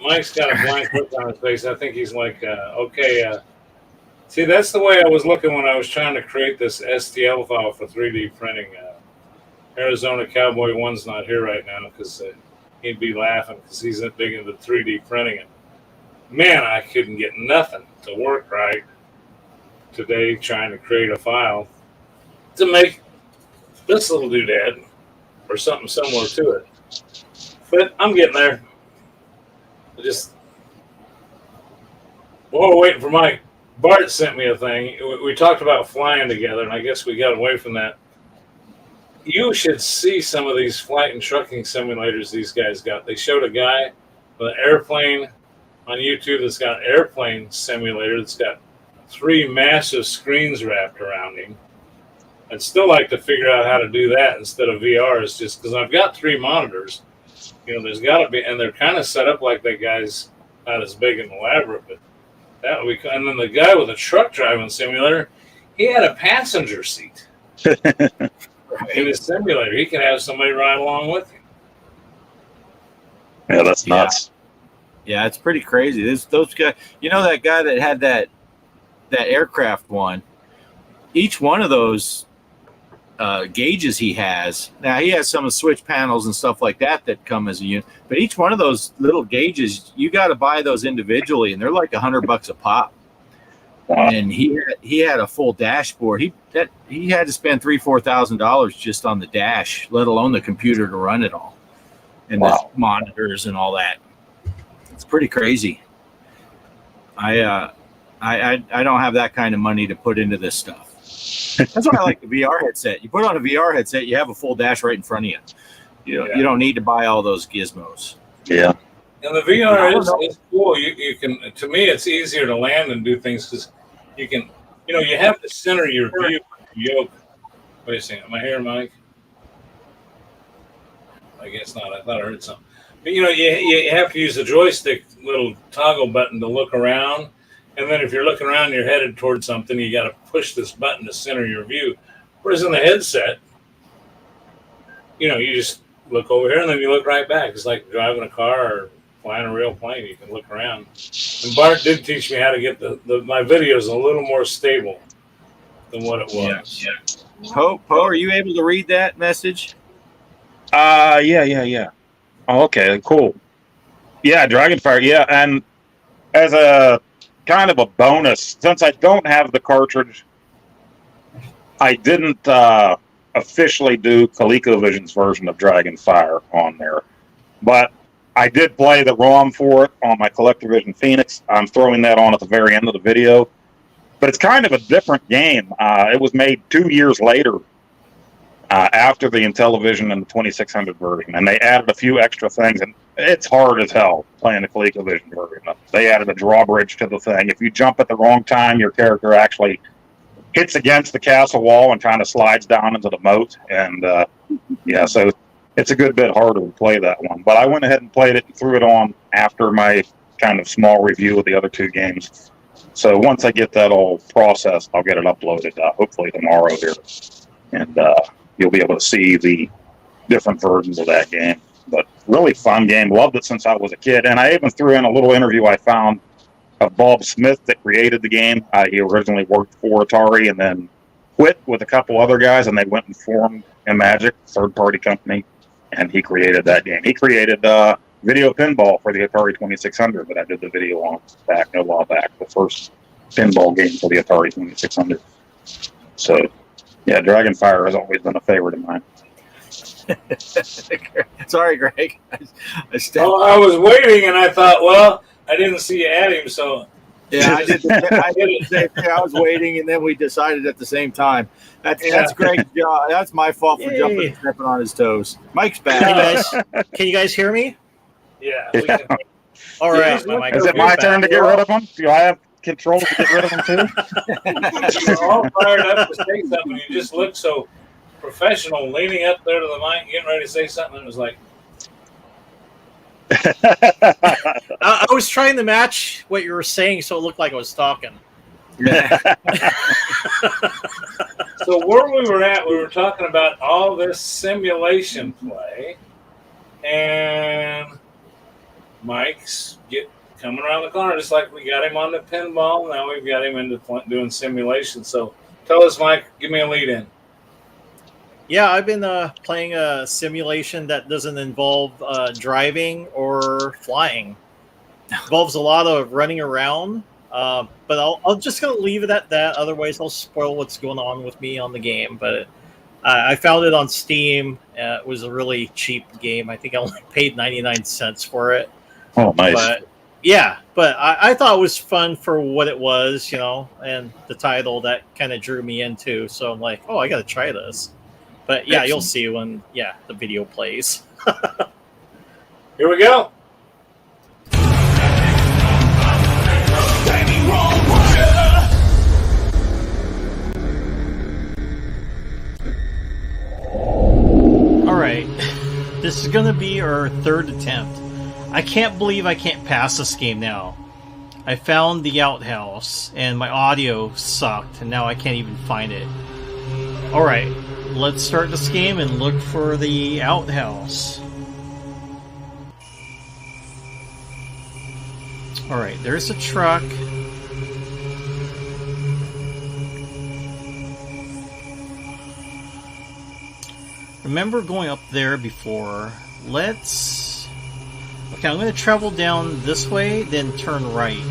Mike's got a blank look on his face. I think he's like, okay. See, that's the way I was looking when I was trying to create this STL file for 3D printing. Arizona Cowboy 1's not here right now because he'd be laughing because he's big into 3D printing. And man, I couldn't get nothing to work right today trying to create a file to make this little doodad or something similar to it. But I'm getting there. While we're waiting for Mike, Bart sent me a thing. We talked about flying together, and I guess we got away from that. You should see some of these flight and trucking simulators these guys got. They showed a guy with an airplane on YouTube that's got an airplane simulator that's got 3 massive screens wrapped around him. I'd still like to figure out how to do that instead of VR. It's just because I've got 3 monitors. You know, there's got to be, and they're kind of set up like that guy's not as big and elaborate, but that would be. And then the guy with the truck driving simulator, he had a passenger seat in his simulator. He could have somebody ride along with him. Yeah, that's nuts. Yeah, it's pretty crazy. Those guys, you know, that guy that had that aircraft one. Each one of those gauges he has. Now he has some of the switch panels and stuff like that come as a unit, but each one of those little gauges, you got to buy those individually, and they're like $100 a pop. Wow. And he had a full dashboard. He had to spend $3,000-4,000 just on the dash, let alone the computer to run it all. and Wow. the monitors and all that. It's pretty crazy. I don't have that kind of money to put into this stuff. That's why I like the VR headset. You put on a VR headset, you have a full dash right in front of you. You don't need to buy all those gizmos. Yeah. And the VR is cool. You can, to me, it's easier to land and do things because you can, you have to center your view with the yoke. Wait a second, am I here, Mike? I guess not. I thought I heard something. But you have to use the joystick little toggle button to look around, and then if you're looking around, and you're headed towards something. You got to push this button to center your view. Whereas in the headset, you just look over here and then you look right back. It's like driving a car or flying a real plane. You can look around. And Bart did teach me how to get my videos a little more stable than what it was. Yeah. Poe, are you able to read that message? Yeah. Oh, okay, cool. Yeah, Dragonfire. Yeah, and as a kind of a bonus, since I don't have the cartridge, I didn't officially do ColecoVision's version of Dragonfire on there, but I did play the ROM for it on my CollectorVision Phoenix. I'm throwing that on at the very end of the video, but it's kind of a different game. It was made 2 years later. After the Intellivision and the 2600 version, and they added a few extra things, and it's hard as hell playing the ColecoVision version. They added a drawbridge to the thing. If you jump at the wrong time, your character actually hits against the castle wall and kind of slides down into the moat, and so it's a good bit harder to play that one. But I went ahead and played it and threw it on after my kind of small review of the other two games. So once I get that all processed, I'll get it uploaded, hopefully tomorrow here, and you'll be able to see the different versions of that game. But really fun game. Loved it since I was a kid. And I even threw in a little interview I found of Bob Smith that created the game. He originally worked for Atari and then quit with a couple other guys, and they went and formed Imagic, third-party company, and he created that game. He created video pinball for the Atari 2600 that I did the video on a while back, the first pinball game for the Atari 2600. So, yeah, Dragonfire has always been a favorite of mine. Sorry, Greg. I was waiting, and I thought, well, I didn't see you at him, so. Yeah, I did the same thing. I was waiting, and then we decided at the same time. That's Greg's job. That's my fault for jumping and stepping on his toes. Mike's back. Can you guys hear me? Yeah. All right. Is it my turn to get rid of them? Do I have control to get rid of them too? You're all fired up to say something. You just look so professional, leaning up there to the mic, getting ready to say something. It was like, I was trying to match what you were saying, so it looked like I was talking. So where we were at, we were talking about all this simulation play, and Mike's coming around the corner, just like we got him on the pinball. Now we've got him into doing simulation. So tell us, Mike, give me a lead in. Yeah, I've been playing a simulation that doesn't involve driving or flying. It involves a lot of running around, but I'll just gonna leave it at that. Otherwise, I'll spoil what's going on with me on the game. But I found it on Steam. It was a really cheap game. I think I only paid 99 cents for it. Oh, nice. But I thought it was fun for what it was, and the title that kind of drew me into. So I'm like, I got to try this. But yeah, you'll see when the video plays. Here we go. All right, this is going to be our third attempt. I can't believe I can't pass this game now. I found the outhouse, and my audio sucked, and now I can't even find it. All right, let's start this game and look for the outhouse. All right, there's a truck. Remember going up there before. Okay, I'm going to travel down this way, then turn right.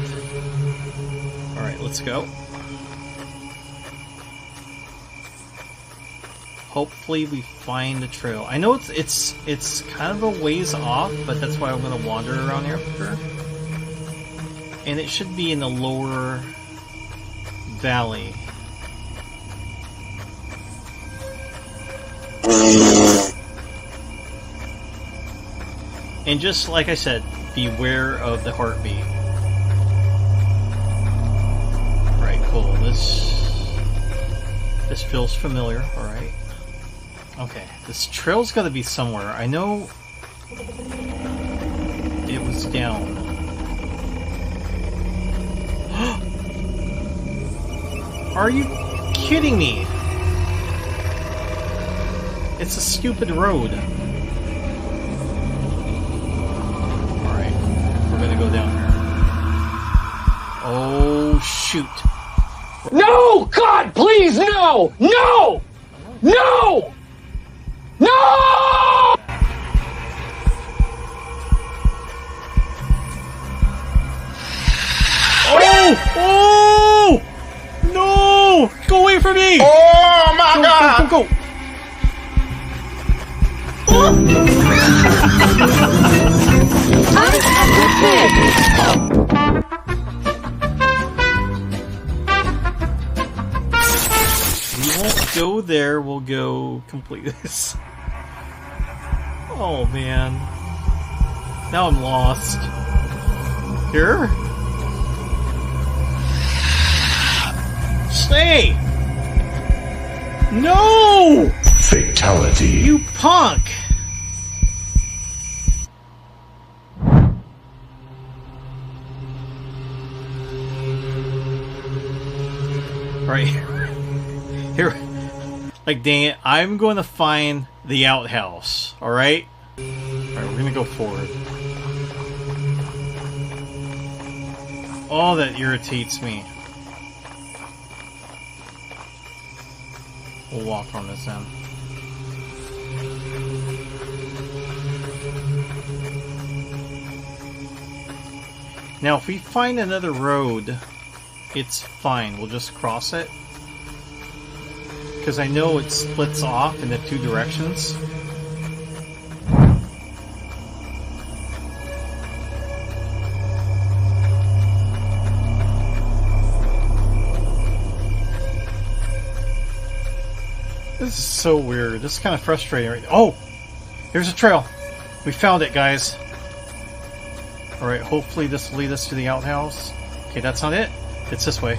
Alright, let's go. hopefully we find the trail. I know it's kind of a ways off, but that's why I'm gonna wander around here for sure. And it should be in the lower valley. And just like I said, beware of the heartbeat. Alright, cool. This feels familiar. Alright. Okay, this trail's gotta be somewhere. I know it was down. Are you kidding me? It's a stupid road. Alright, we're gonna go down here. Oh, shoot. No! God, please, no! No! No! No! Oh! Oh! No! Go away from me! Oh my God! Go, go, go, go! We won't go there, we'll go complete this. Oh man. Now I'm lost. Here? Stay! No! Fatality. You punk! Alright. Here. Like, dang it. I'm going to find the outhouse. Alright? Alright, we're going to go forward. Oh, that irritates me. We'll walk on this end. Now, if we find another road, it's fine. We'll just cross it. Because I know it splits off in the two directions. This is so weird. This is kind of frustrating right now. Oh! There's a trail! We found it, guys. Alright, hopefully this will lead us to the outhouse. Okay, that's not it. It's this way.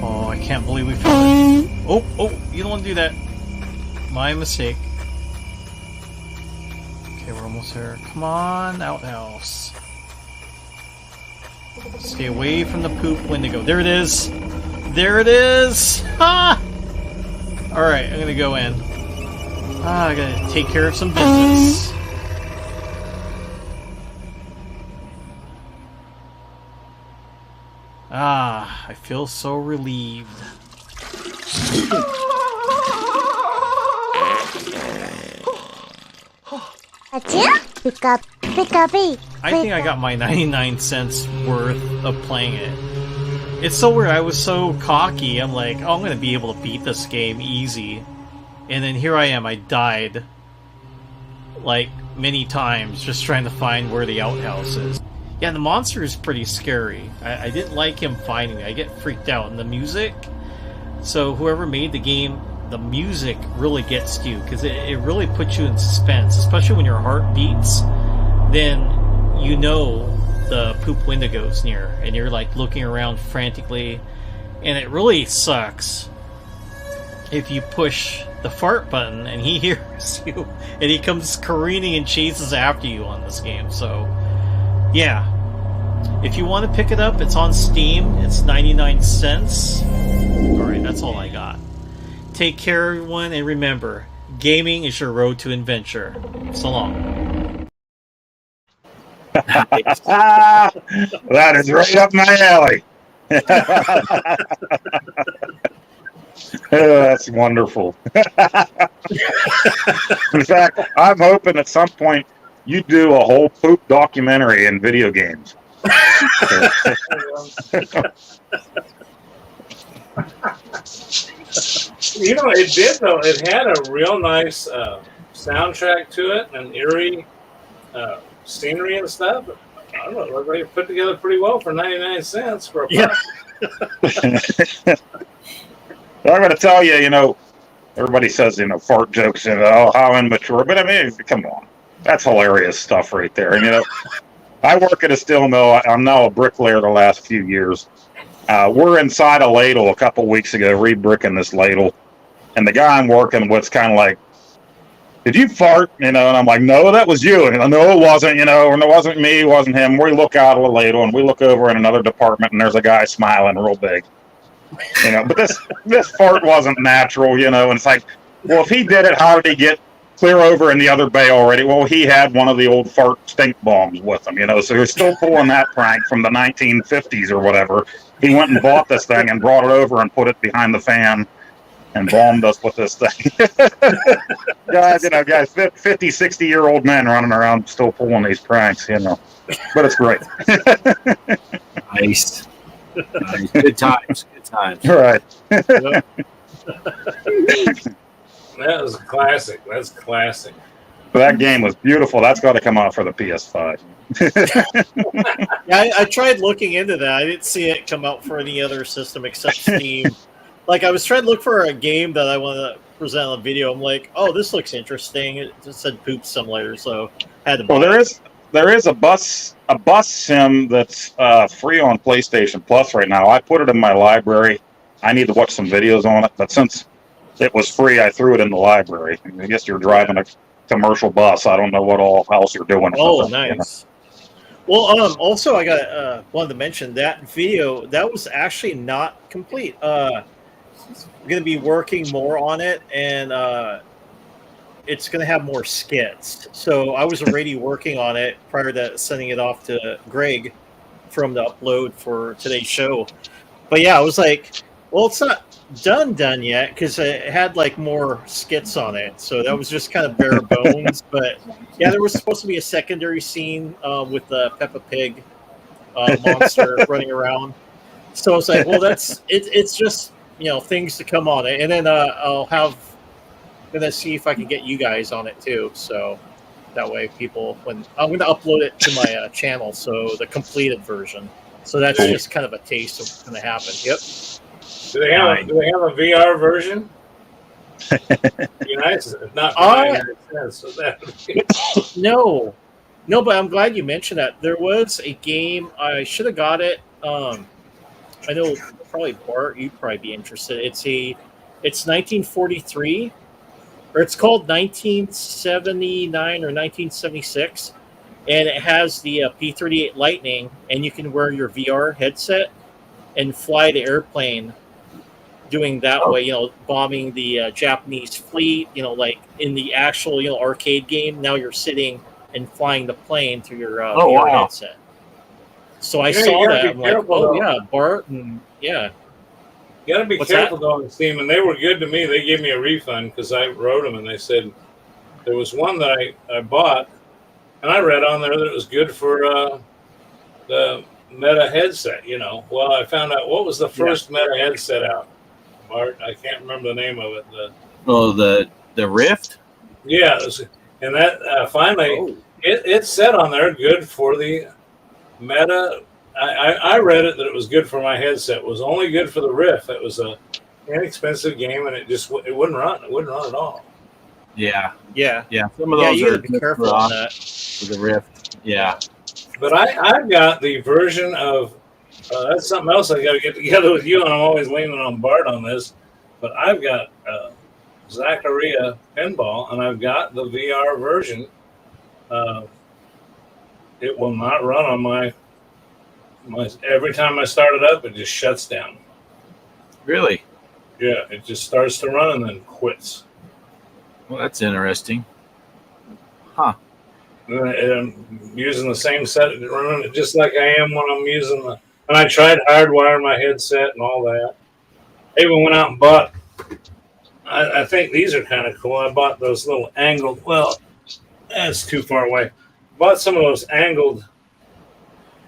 Oh, I can't believe we found it. Oh, oh, you don't want to do that. My mistake. Okay, we're almost there. Come on, outhouse. Stay away from the poop Wendigo. There it is! There it is! Ha! Alright, I'm gonna go in. I gotta take care of some business. I feel so relieved. I think I got my 99 cents worth of playing it. It's so weird. I was so cocky. I'm like, oh, I'm going to be able to beat this game easy. And then here I am. I died like many times just trying to find where the outhouse is. Yeah, the monster is pretty scary. I didn't like him finding me. I get freaked out. And the music, so whoever made the game, the music really gets to you because it really puts you in suspense, especially when your heart beats. Then you know the poop Wendigo's near, and you're like looking around frantically, and it really sucks if you push the fart button and he hears you and he comes careening and chases after you on this game. So yeah, if you want to pick it up, it's on Steam. It's 99 cents. Alright, that's all I got. Take care, everyone, and remember, gaming is your road to adventure. So long. That is right up my alley. Oh, that's wonderful. In fact, I'm hoping at some point you do a whole poop documentary in video games. You know, it did though. It had a real nice soundtrack to it and eerie scenery and stuff. I don't know. They put together pretty well for 99 cents for a Yeah. pop. I'm going to tell you, you know, everybody says, you know, fart jokes and oh, how immature. But I mean, come on, that's hilarious stuff right there. And you know, I work at a steel mill. I'm now a bricklayer the last few years. We're inside a ladle a couple weeks ago, re-bricking this ladle, and the guy I'm working with's kind of like, "Did you fart?" You know, and I'm like, "No, that was you." And no, it wasn't. You know, and it wasn't me, it wasn't him. We look out of the ladle and we look over in another department, and there's a guy smiling real big. You know, but this fart wasn't natural. You know, and it's like, well, if he did it, how did he get clear over in the other bay already? Well, he had one of the old fart stink bombs with him. You know, so he was still pulling that prank from the 1950s or whatever. He went and bought this thing and brought it over and put it behind the fan and bombed us with this thing. Guys, you know, 50, 60-year-old men running around still pulling these pranks, you know. But it's great. Nice. Nice. Good times. Good times. Right. That was a classic. That's classic. That game was beautiful. That's got to come out for the PS5. Yeah, I tried looking into that. I didn't see it come out for any other system except Steam. Like, I was trying to look for a game that I want to present on video. I'm like, oh, this looks interesting. It just said Poop Simulator, so I had to buy Well, it. there is a bus sim that's free on PlayStation Plus right now. I put it in my library. I need to watch some videos on it, but since it was free, I threw it in the library. I guess you're driving a commercial bus. I don't know what all else you're doing. Oh, with it, you know. nice. Well, also, I got wanted to mention that video that was actually not complete. I'm going to be working more on it, and it's going to have more skits. So I was already working on it prior to sending it off to Greg from the upload for today's show. But yeah, I was like, well, it's not done yet because it had like more skits on it. So that was just kind of bare bones. But yeah, there was supposed to be a secondary scene with the Peppa Pig monster running around. So I was like, well, it's just, you know, things to come on it. And then I'm gonna see if I can get you guys on it too. So that way people, when I'm going to upload it to my channel, so the completed version. So that's just kind of a taste of what's going to happen. Yep. Do they have a VR version? Be nice. Not so that No, but I'm glad you mentioned that. There was a game I should have got it. I know probably Bart, you'd probably be interested. It's 1943, or it's called 1979 or 1976, and it has the P-38 Lightning, and you can wear your VR headset and fly the airplane. Doing that way, you know, bombing the Japanese fleet, you know, like in the actual, you know, arcade game. Now you're sitting and flying the plane through your VR headset. So I saw that. I'm like, oh, yeah, Bart, and yeah. You got to be What's careful that? though on Steam, and they were good to me. They gave me a refund because I wrote them, and they said there was one that I bought, and I read on there that it was good for the Meta headset. You know, well, I found out what was the first Meta headset out. Bart, I can't remember the name of it. The Rift. Yeah, and that finally it said on there good for the Meta. I read it that it was good for my headset. It was only good for the Rift. It was a inexpensive game, and it wouldn't run. It wouldn't run at all. Yeah. Some of those you gotta be careful on that. For the Rift. Yeah. But I've got the version of that's something else I got to get together with you, and I'm always leaning on Bart on this. But I've got Zaccaria Pinball, and I've got the VR version. It will not run on my. Every time I start it up, it just shuts down. Really? Yeah, it just starts to run and then quits. Well, that's interesting. Huh. And I'm using the same set, running it just like I am when I'm using the. And I tried hardwiring my headset and all that. I even went out and bought. I think these are kind of cool. I bought those little angled. Well, that's too far away. Bought some of those angled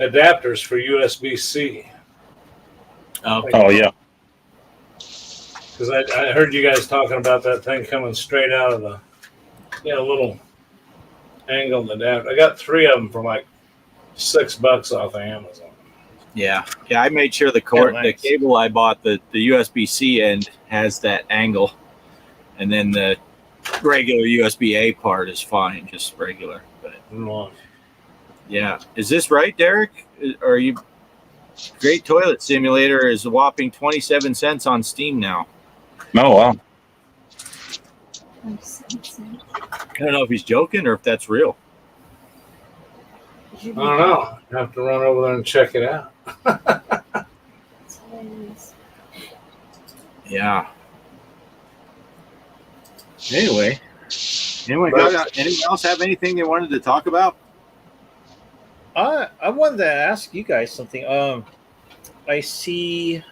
adapters for USB-C. Oh, Oh yeah. Because I heard you guys talking about that thing coming straight out of the little angled adapter. I got 3 of them for like $6 off of Amazon. yeah. I made sure the nice. cable I bought, the USB-C end has that angle, and then the regular USB-A part is fine, just regular. But yeah, is this right, Derek? Are you? Great Toilet Simulator is a whopping 27 cents on Steam now. Oh wow. I don't know if he's joking or if that's real. I don't know. I have to run over there and check it out. Yeah. Anyway, anyone else have anything they wanted to talk about? I wanted to ask you guys something. I see.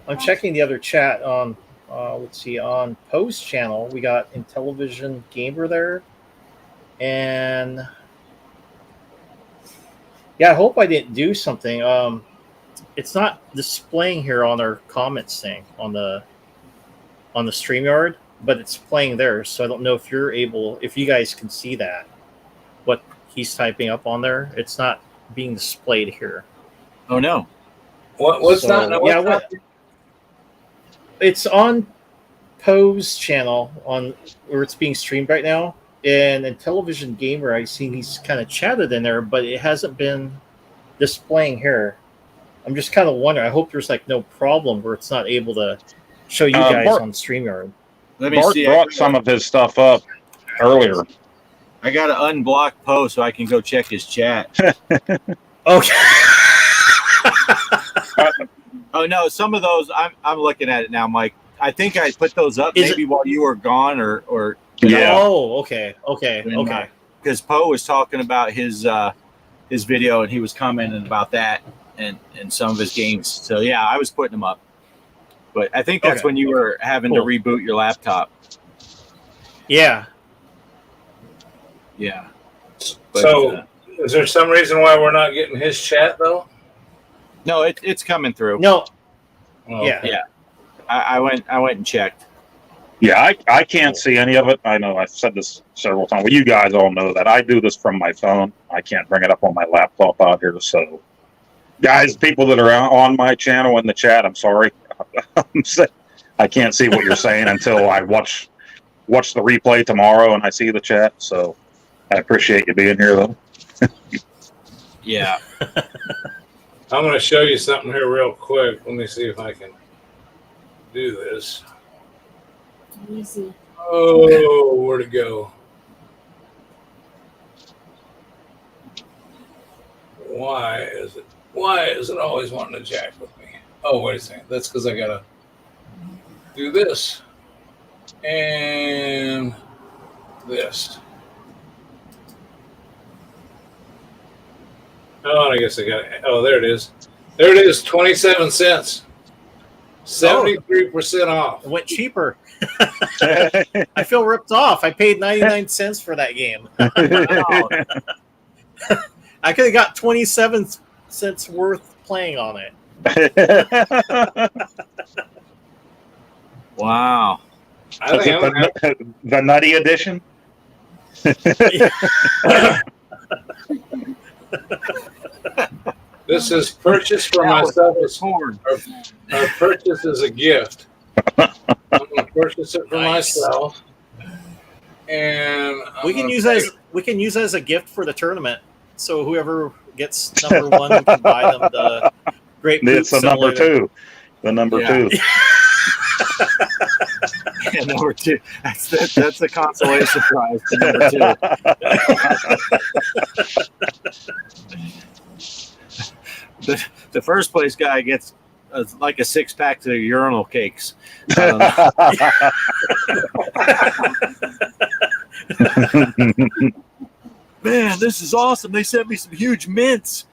I'm checking the other chat on. Let's see, on Poe's channel, we got Intellivision Gamer there, and yeah, I hope I didn't do something. It's not displaying here on our comments thing on the StreamYard, but it's playing there. So I don't know if if you guys can see that, what he's typing up on there. It's not being displayed here. Oh no! What's So, not? What's yeah, not? It's on Poe's channel on where it's being streamed right now. And in Television Gamer, I see he's kind of chatted in there, but it hasn't been displaying here. I'm just kind of wondering. I hope there's like no problem where it's not able to show you guys Bart- on StreamYard. Let me Bart see. brought some of his stuff up earlier. I got to unblock Poe so I can go check his chat. Okay. Oh no, some of those I'm looking at it now, Mike. I think I put those up Is maybe while you were gone, or Yeah. Oh, okay. because Poe was talking about his video and he was commenting about that and some of his games. So yeah, I was putting them up, but I think that's Okay. when you were having Cool. to reboot your laptop. Yeah. Yeah. So, is there some reason why we're not getting his chat though? No, it's coming through. No. Oh, Yeah. okay. Yeah. I went and checked. Yeah, I can't see any of it. I know I've said this several times. Well, you guys all know that I do this from my phone. I can't bring it up on my laptop out here. So, guys, people that are on my channel in the chat, I'm sorry. I can't see what you're saying until I watch the replay tomorrow and I see the chat. So, I appreciate you being here, though. Yeah. I'm going to show you something here real quick. Let me see if I can do this. Easy. Oh, where'd it go? Why is it always wanting to jack with me? Oh, wait a second. That's because I got to do this and this. Oh, I guess I got it. Oh, there it is. There it is, 27 cents. 73% off. It went cheaper. I feel ripped off. I paid 99 cents for that game. Wow. I could have got 27 cents worth playing on it. Wow. I think I'm gonna have the Nutty Edition? This is purchased for myself. Our purchase is a gift. I'm going to purchase it for Nice. myself, and We can use that as a gift for the tournament. So whoever gets number one, we can buy them the Great Poop It's the number Simulator. 2. The number Yeah. 2. Yeah, number 2. That's the consolation prize to number 2. The first place guy gets like a 6-pack of urinal cakes. Man, this is awesome. They sent me some huge mints.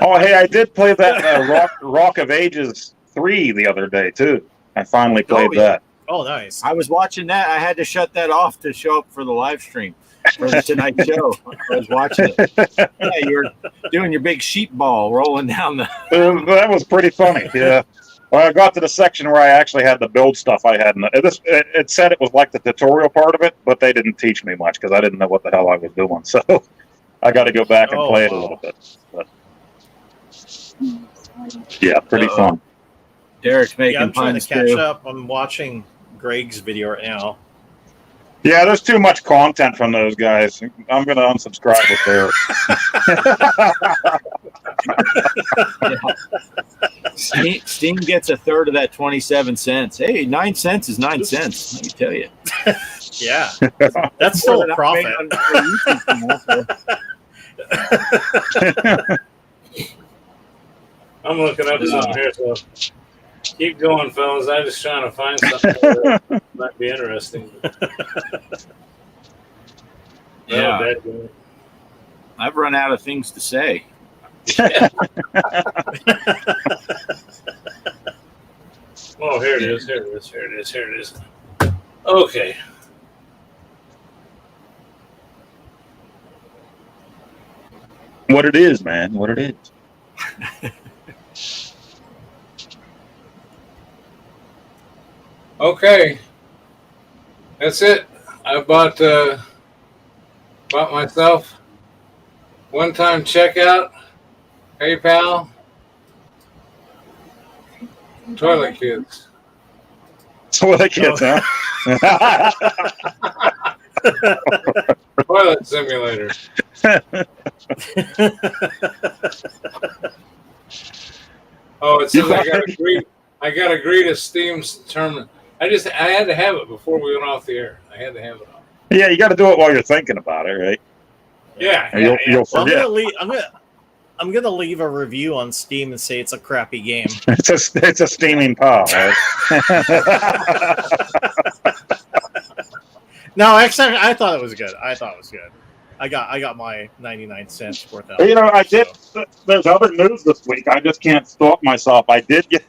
Oh, hey, I did play that Rock of Ages 3 the other day, too. I finally played yeah. that. Oh, nice. I was watching that. I had to shut that off to show up for the live stream. for the Tonight Show. I was watching it. Yeah, you're doing your big sheep ball rolling down the. That was pretty funny. Yeah. Well, I got to the section where I actually had to build stuff I had. It said it was like the tutorial part of it, but they didn't teach me much because I didn't know what the hell I was doing. So I got to go back and play it a little bit. But, yeah, pretty fun. Derek's making I'm trying puns to catch too. up. I'm watching Greg's video right now. Yeah, there's too much content from those guys. I'm going to unsubscribe with Derek. Steam gets a third of that 27 cents. Hey, 9 cents is 9 cents. Let me tell you. Yeah, that's still a profit. I'm looking up something here, so keep going, fellas. I'm just trying to find something that might be interesting. Yeah, I've run out of things to say. Oh, here it is. Here it is. Here it is. Here it is. Okay. What it is, man. What it is. Okay. That's it. I bought myself one-time checkout, PayPal, toilet kids. Toilet kids, huh? Toilet simulator. Oh, it says I got to agree to Steam's term. I had to have it before we went off the air. I had to have it on. Yeah, you got to do it while you're thinking about it, right? Yeah, Or you'll Well, forget. I'm gonna leave a review on Steam and say it's a crappy game. It's a steaming pile, right? No, actually, I thought it was good. I got my 99 cents worth out. You know, I did. There's other news this week. I just can't stop myself. I did get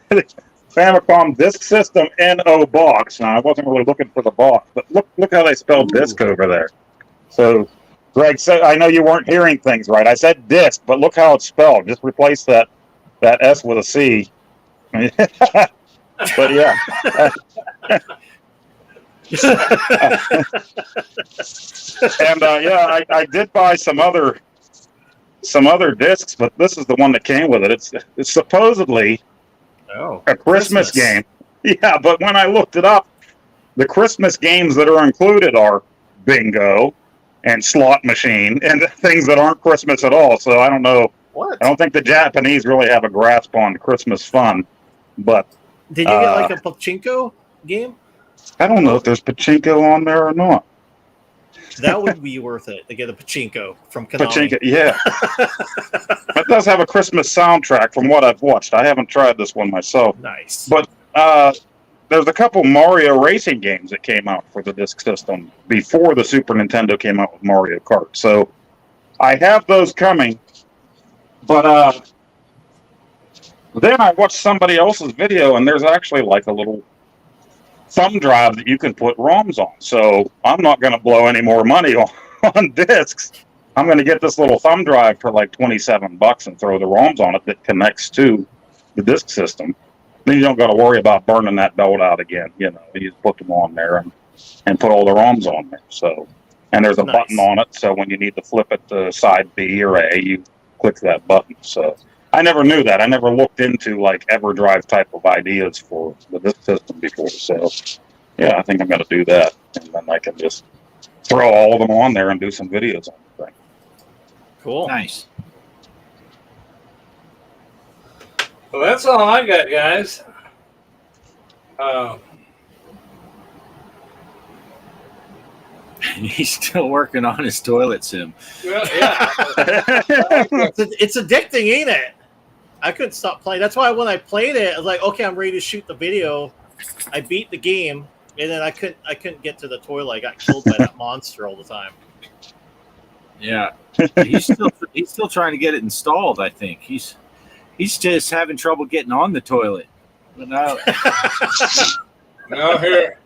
Famicom Disk System NO box. Now, I wasn't really looking for the box, but look how they spelled disc over there. So, Greg said, I know you weren't hearing things right. I said disc, but look how it's spelled. Just replace that S with a C. But yeah. And yeah, I did buy some other discs, but this is the one that came with it. It's supposedly a Christmas game. Yeah, but when I looked it up, the Christmas games that are included are bingo and slot machine and things that aren't Christmas at all. So I don't know. What? I don't think the Japanese really have a grasp on Christmas fun. But Did you get like a pachinko game? I don't know if there's pachinko on there or not. That would be worth it to get a pachinko from Konami. Pachinko, yeah. It does have a Christmas soundtrack from what I've watched. I haven't tried this one myself. Nice. But there's a couple Mario racing games that came out for the Disk System before the Super Nintendo came out with Mario Kart. So I have those coming. But then I watched somebody else's video, and there's actually like a little thumb drive that you can put ROMs on. So I'm not going to blow any more money on discs. I'm going to get this little thumb drive for like $27 and throw the ROMs on it that connects to the disk system. Then you don't got to worry about burning that belt out again. You know, you just put them on there and put all the ROMs on there. So, and there's a button on it. So when you need to flip it to side B or A, you click that button. So I never knew that. I never looked into like EverDrive type of ideas for the disk system before. So yeah, I think I'm going to do that. And then I can just throw all of them on there and do some videos on the thing. Cool. Nice. Well, that's all I got, guys. He's still working on his toilet sim. Well, yeah. It's addicting, ain't it? I couldn't stop playing. That's why when I played it, I was like, okay, I'm ready to shoot the video. I beat the game, and then I couldn't get to the toilet. I got killed by that monster all the time. Yeah, he's still trying to get it installed. I think he's just having trouble getting on the toilet. But now, Now here,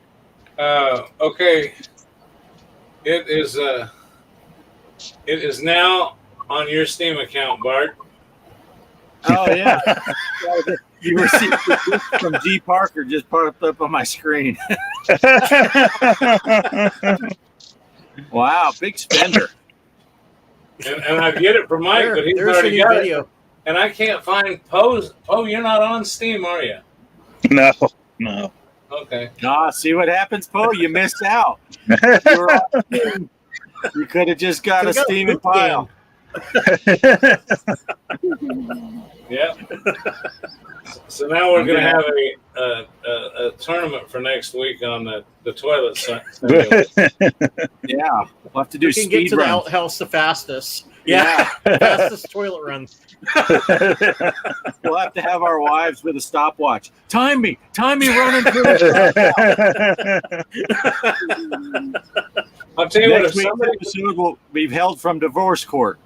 okay, it is It is now on your Steam account, Bart. Oh yeah, you received a gift from G.Parker just popped up on my screen. Wow, big spender. And I get it from Mike, but he's there's already your got new it. video. And I can't find Poe's. Oh, you're not on Steam, are you? No. Okay. Ah, see what happens, Poe? You missed out. You could have just got a Could've got a Steam boot pile. Yeah. So now we're going to have a tournament for next week on the toilet simulator. Yeah, we'll have to do We can get speed to the run. outhouse the fastest. Yeah, fastest toilet run. We'll have to have our wives with a stopwatch. Time me running through the I'll tell you what, Next if somebody, week's episode will be held from divorce court.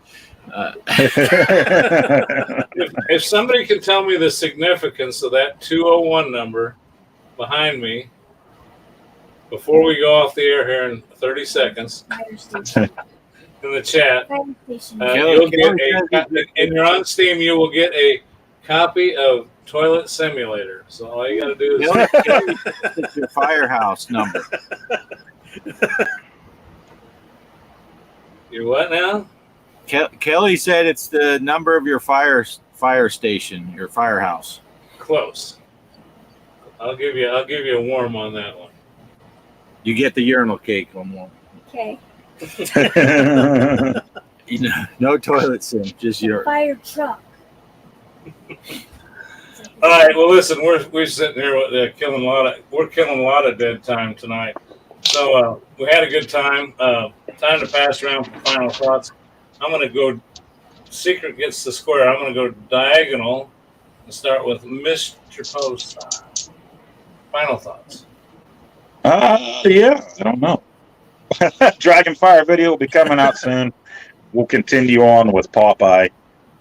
if somebody can tell me the significance of that 201 number behind me before we go off the air here in 30 seconds in the chat, you'll get and you're on Steam, you will get a copy of Toilet Simulator. So all you got to do is It's your firehouse number. you what now? Kelly said it's the number of your fire station, your firehouse. Close. I'll give you a warm on that one. You get the urinal cake on one. Okay. No toilet sim, just your Fire truck. All right. Well, listen, we're sitting here with, killing a lot of dead time tonight. So we had a good time. Time to pass around for final thoughts. I'm going to go. Secret gets the square. I'm going to go diagonal and start with Mr. Post. Final thoughts. Yeah, I don't know. Dragonfire video will be coming out soon. We'll continue on with Popeye.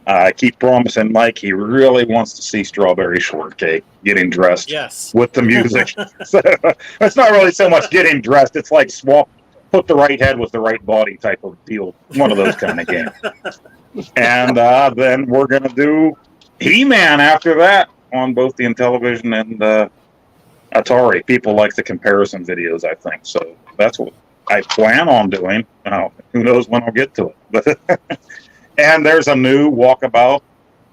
I keep promising Mike he really wants to see Strawberry Shortcake getting dressed with the music. So, it's not really so much getting dressed. It's like put the right head with the right body type of deal. One of those kind of games. And then we're going to do He-Man after that on both the Intellivision and Atari. People like the comparison videos, I think. So that's what I plan on doing. Who knows when I'll get to it. But and there's a new walkabout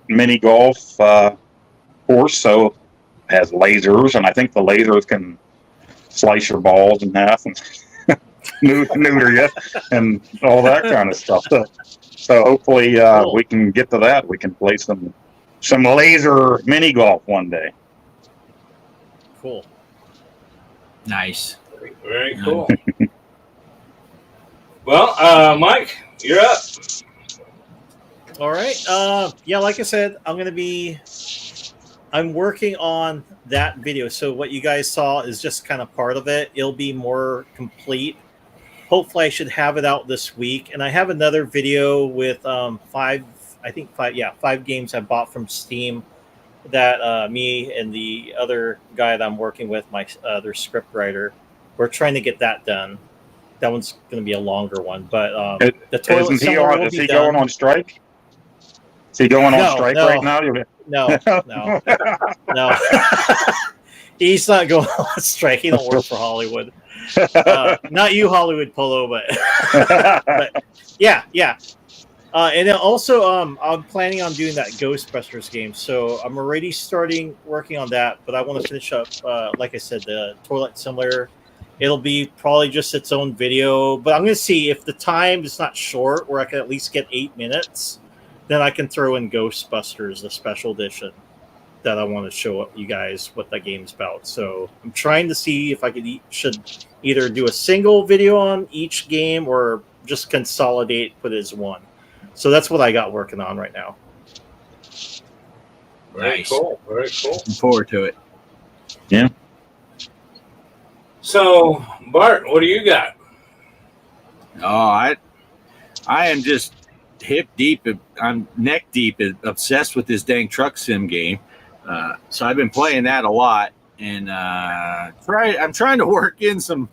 mini golf course. So it has lasers, and I think the lasers can slice your balls in half and neuter you and all that kind of stuff. So hopefully Cool. we can get to that. We can play some laser mini golf one day. Cool. nice. Very cool. Well, Mike, you're up. All right. Yeah, like I said, I'm working on that video. So what you guys saw is just kind of part of it. It'll be more complete. Hopefully I should have it out this week. And I have another video with five games I bought from Steam that me and the other guy that I'm working with, my other script writer, we're trying to get that done. That one's going to be a longer one, but the toilet Is he going going on strike? Is he going on strike right now? No. He's not going on strike. He don't work for Hollywood. Not you, Hollywood Polo, but yeah. And then also, I'm planning on doing that Ghostbusters game. So I'm already working on that, but I want to finish up, like I said, the Toilet Simulator. It'll be probably just its own video, but I'm going to see if the time is not short, where I can at least get 8 minutes, then I can throw in Ghostbusters, the special edition, that I want to show you guys what that game's about. So I'm trying to see if I should either do a single video on each game or just consolidate, put it as one. So that's what I got working on right now. Very cool. Very cool. Looking forward to it. Yeah. So, Bart, what do you got? Oh, I am just hip deep. I'm neck deep, obsessed with this dang truck sim game. So I've been playing that a lot, and I'm trying to work in some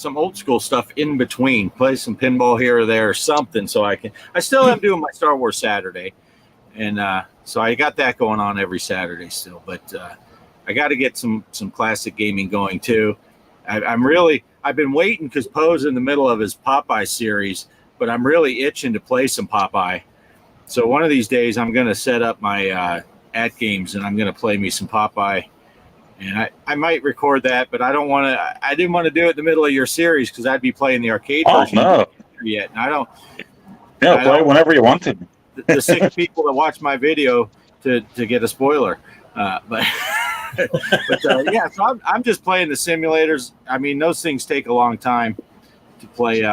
some old school stuff in between, play some pinball here or there or something. So I still am doing my Star Wars Saturday. And so I got that going on every Saturday still, but I got to get some classic gaming going too. I've been waiting because Poe's in the middle of his Popeye series, but I'm really itching to play some Popeye. So one of these days I'm going to set up my at games and I'm going to play me some Popeye. And I might record that, but I didn't want to do it in the middle of your series because I'd be playing the arcade version yet. And I don't. Yeah, play whenever you want to. The 6 people that watch my video to get a spoiler. But yeah, so I'm just playing the simulators. I mean, those things take a long time to play.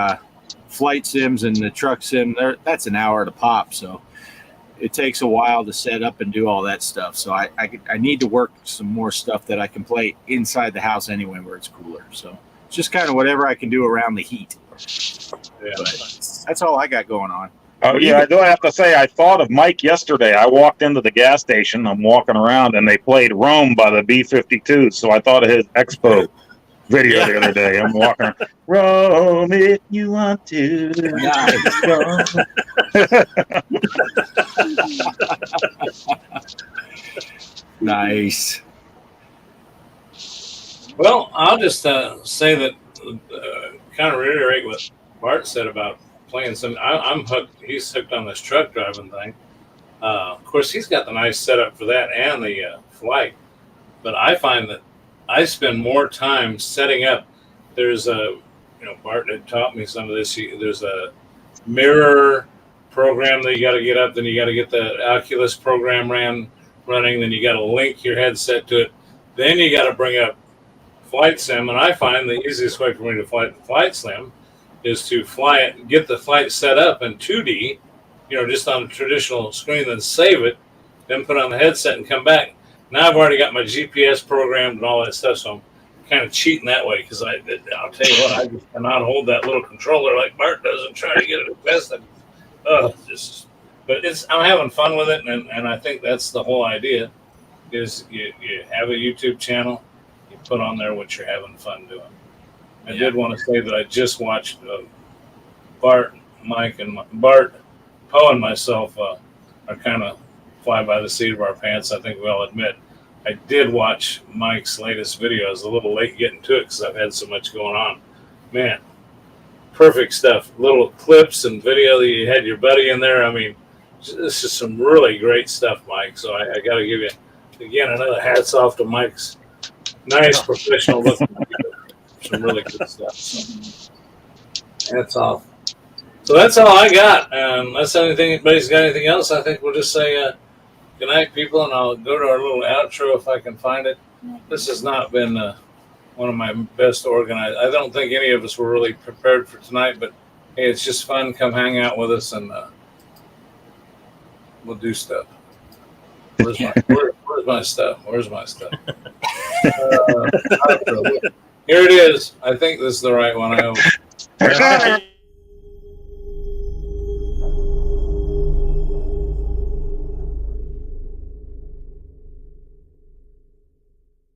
Flight sims and the truck sim, that's an hour to pop. So it takes a while to set up and do all that stuff. So I need to work some more stuff that I can play inside the house anyway, where it's cooler. So it's just kind of whatever I can do around the heat. Yeah, that's all I got going on. Oh, yeah, I do have to say, I thought of Mike yesterday. I walked into the gas station. I'm walking around, and they played Rome by the B-52s, so I thought of his Expo video the other day. I'm walking around, Rome, if you want to. Nice. Well, I'll just say that, kind of reiterate what Bart said about playing some. I'm hooked. He's hooked on this truck driving thing. Of course, he's got the nice setup for that and the flight. But I find that I spend more time setting up. There's Bart had taught me some of this. There's a mirror program that you got to get up. Then you got to get the Oculus program running. Then you got to link your headset to it. Then you got to bring up Flight Sim. And I find the easiest way for me to flight sim is to fly it, get the flight set up in 2D, just on a traditional screen, then save it, then put on the headset and come back. Now I've already got my GPS programmed and all that stuff, so I'm kind of cheating that way because I'll tell you what, I just cannot hold that little controller like Bart does and try to get it invested. But I'm having fun with it, and I think that's the whole idea. Is you have a YouTube channel, you put on there what you're having fun doing. I did want to say that I just watched Bart, Poe, and myself are kind of fly by the seat of our pants. I think we all admit. I did watch Mike's latest video. I was a little late getting to it because I've had so much going on. Man, perfect stuff. Little clips and video that you had your buddy in there. I mean, this is some really great stuff, Mike. So I got to give you, again, another hats off to Mike's nice professional looking video. Some really good stuff. So, hats off. So that's all I got. Unless anybody's got anything else, I think we'll just say good night, people, and I'll go to our little outro if I can find it. This has not been one of my best organized. I don't think any of us were really prepared for tonight, but hey, it's just fun. Come hang out with us, and we'll do stuff. Where's my stuff? Where's my stuff? Here it is. I think this is the right one. I hope.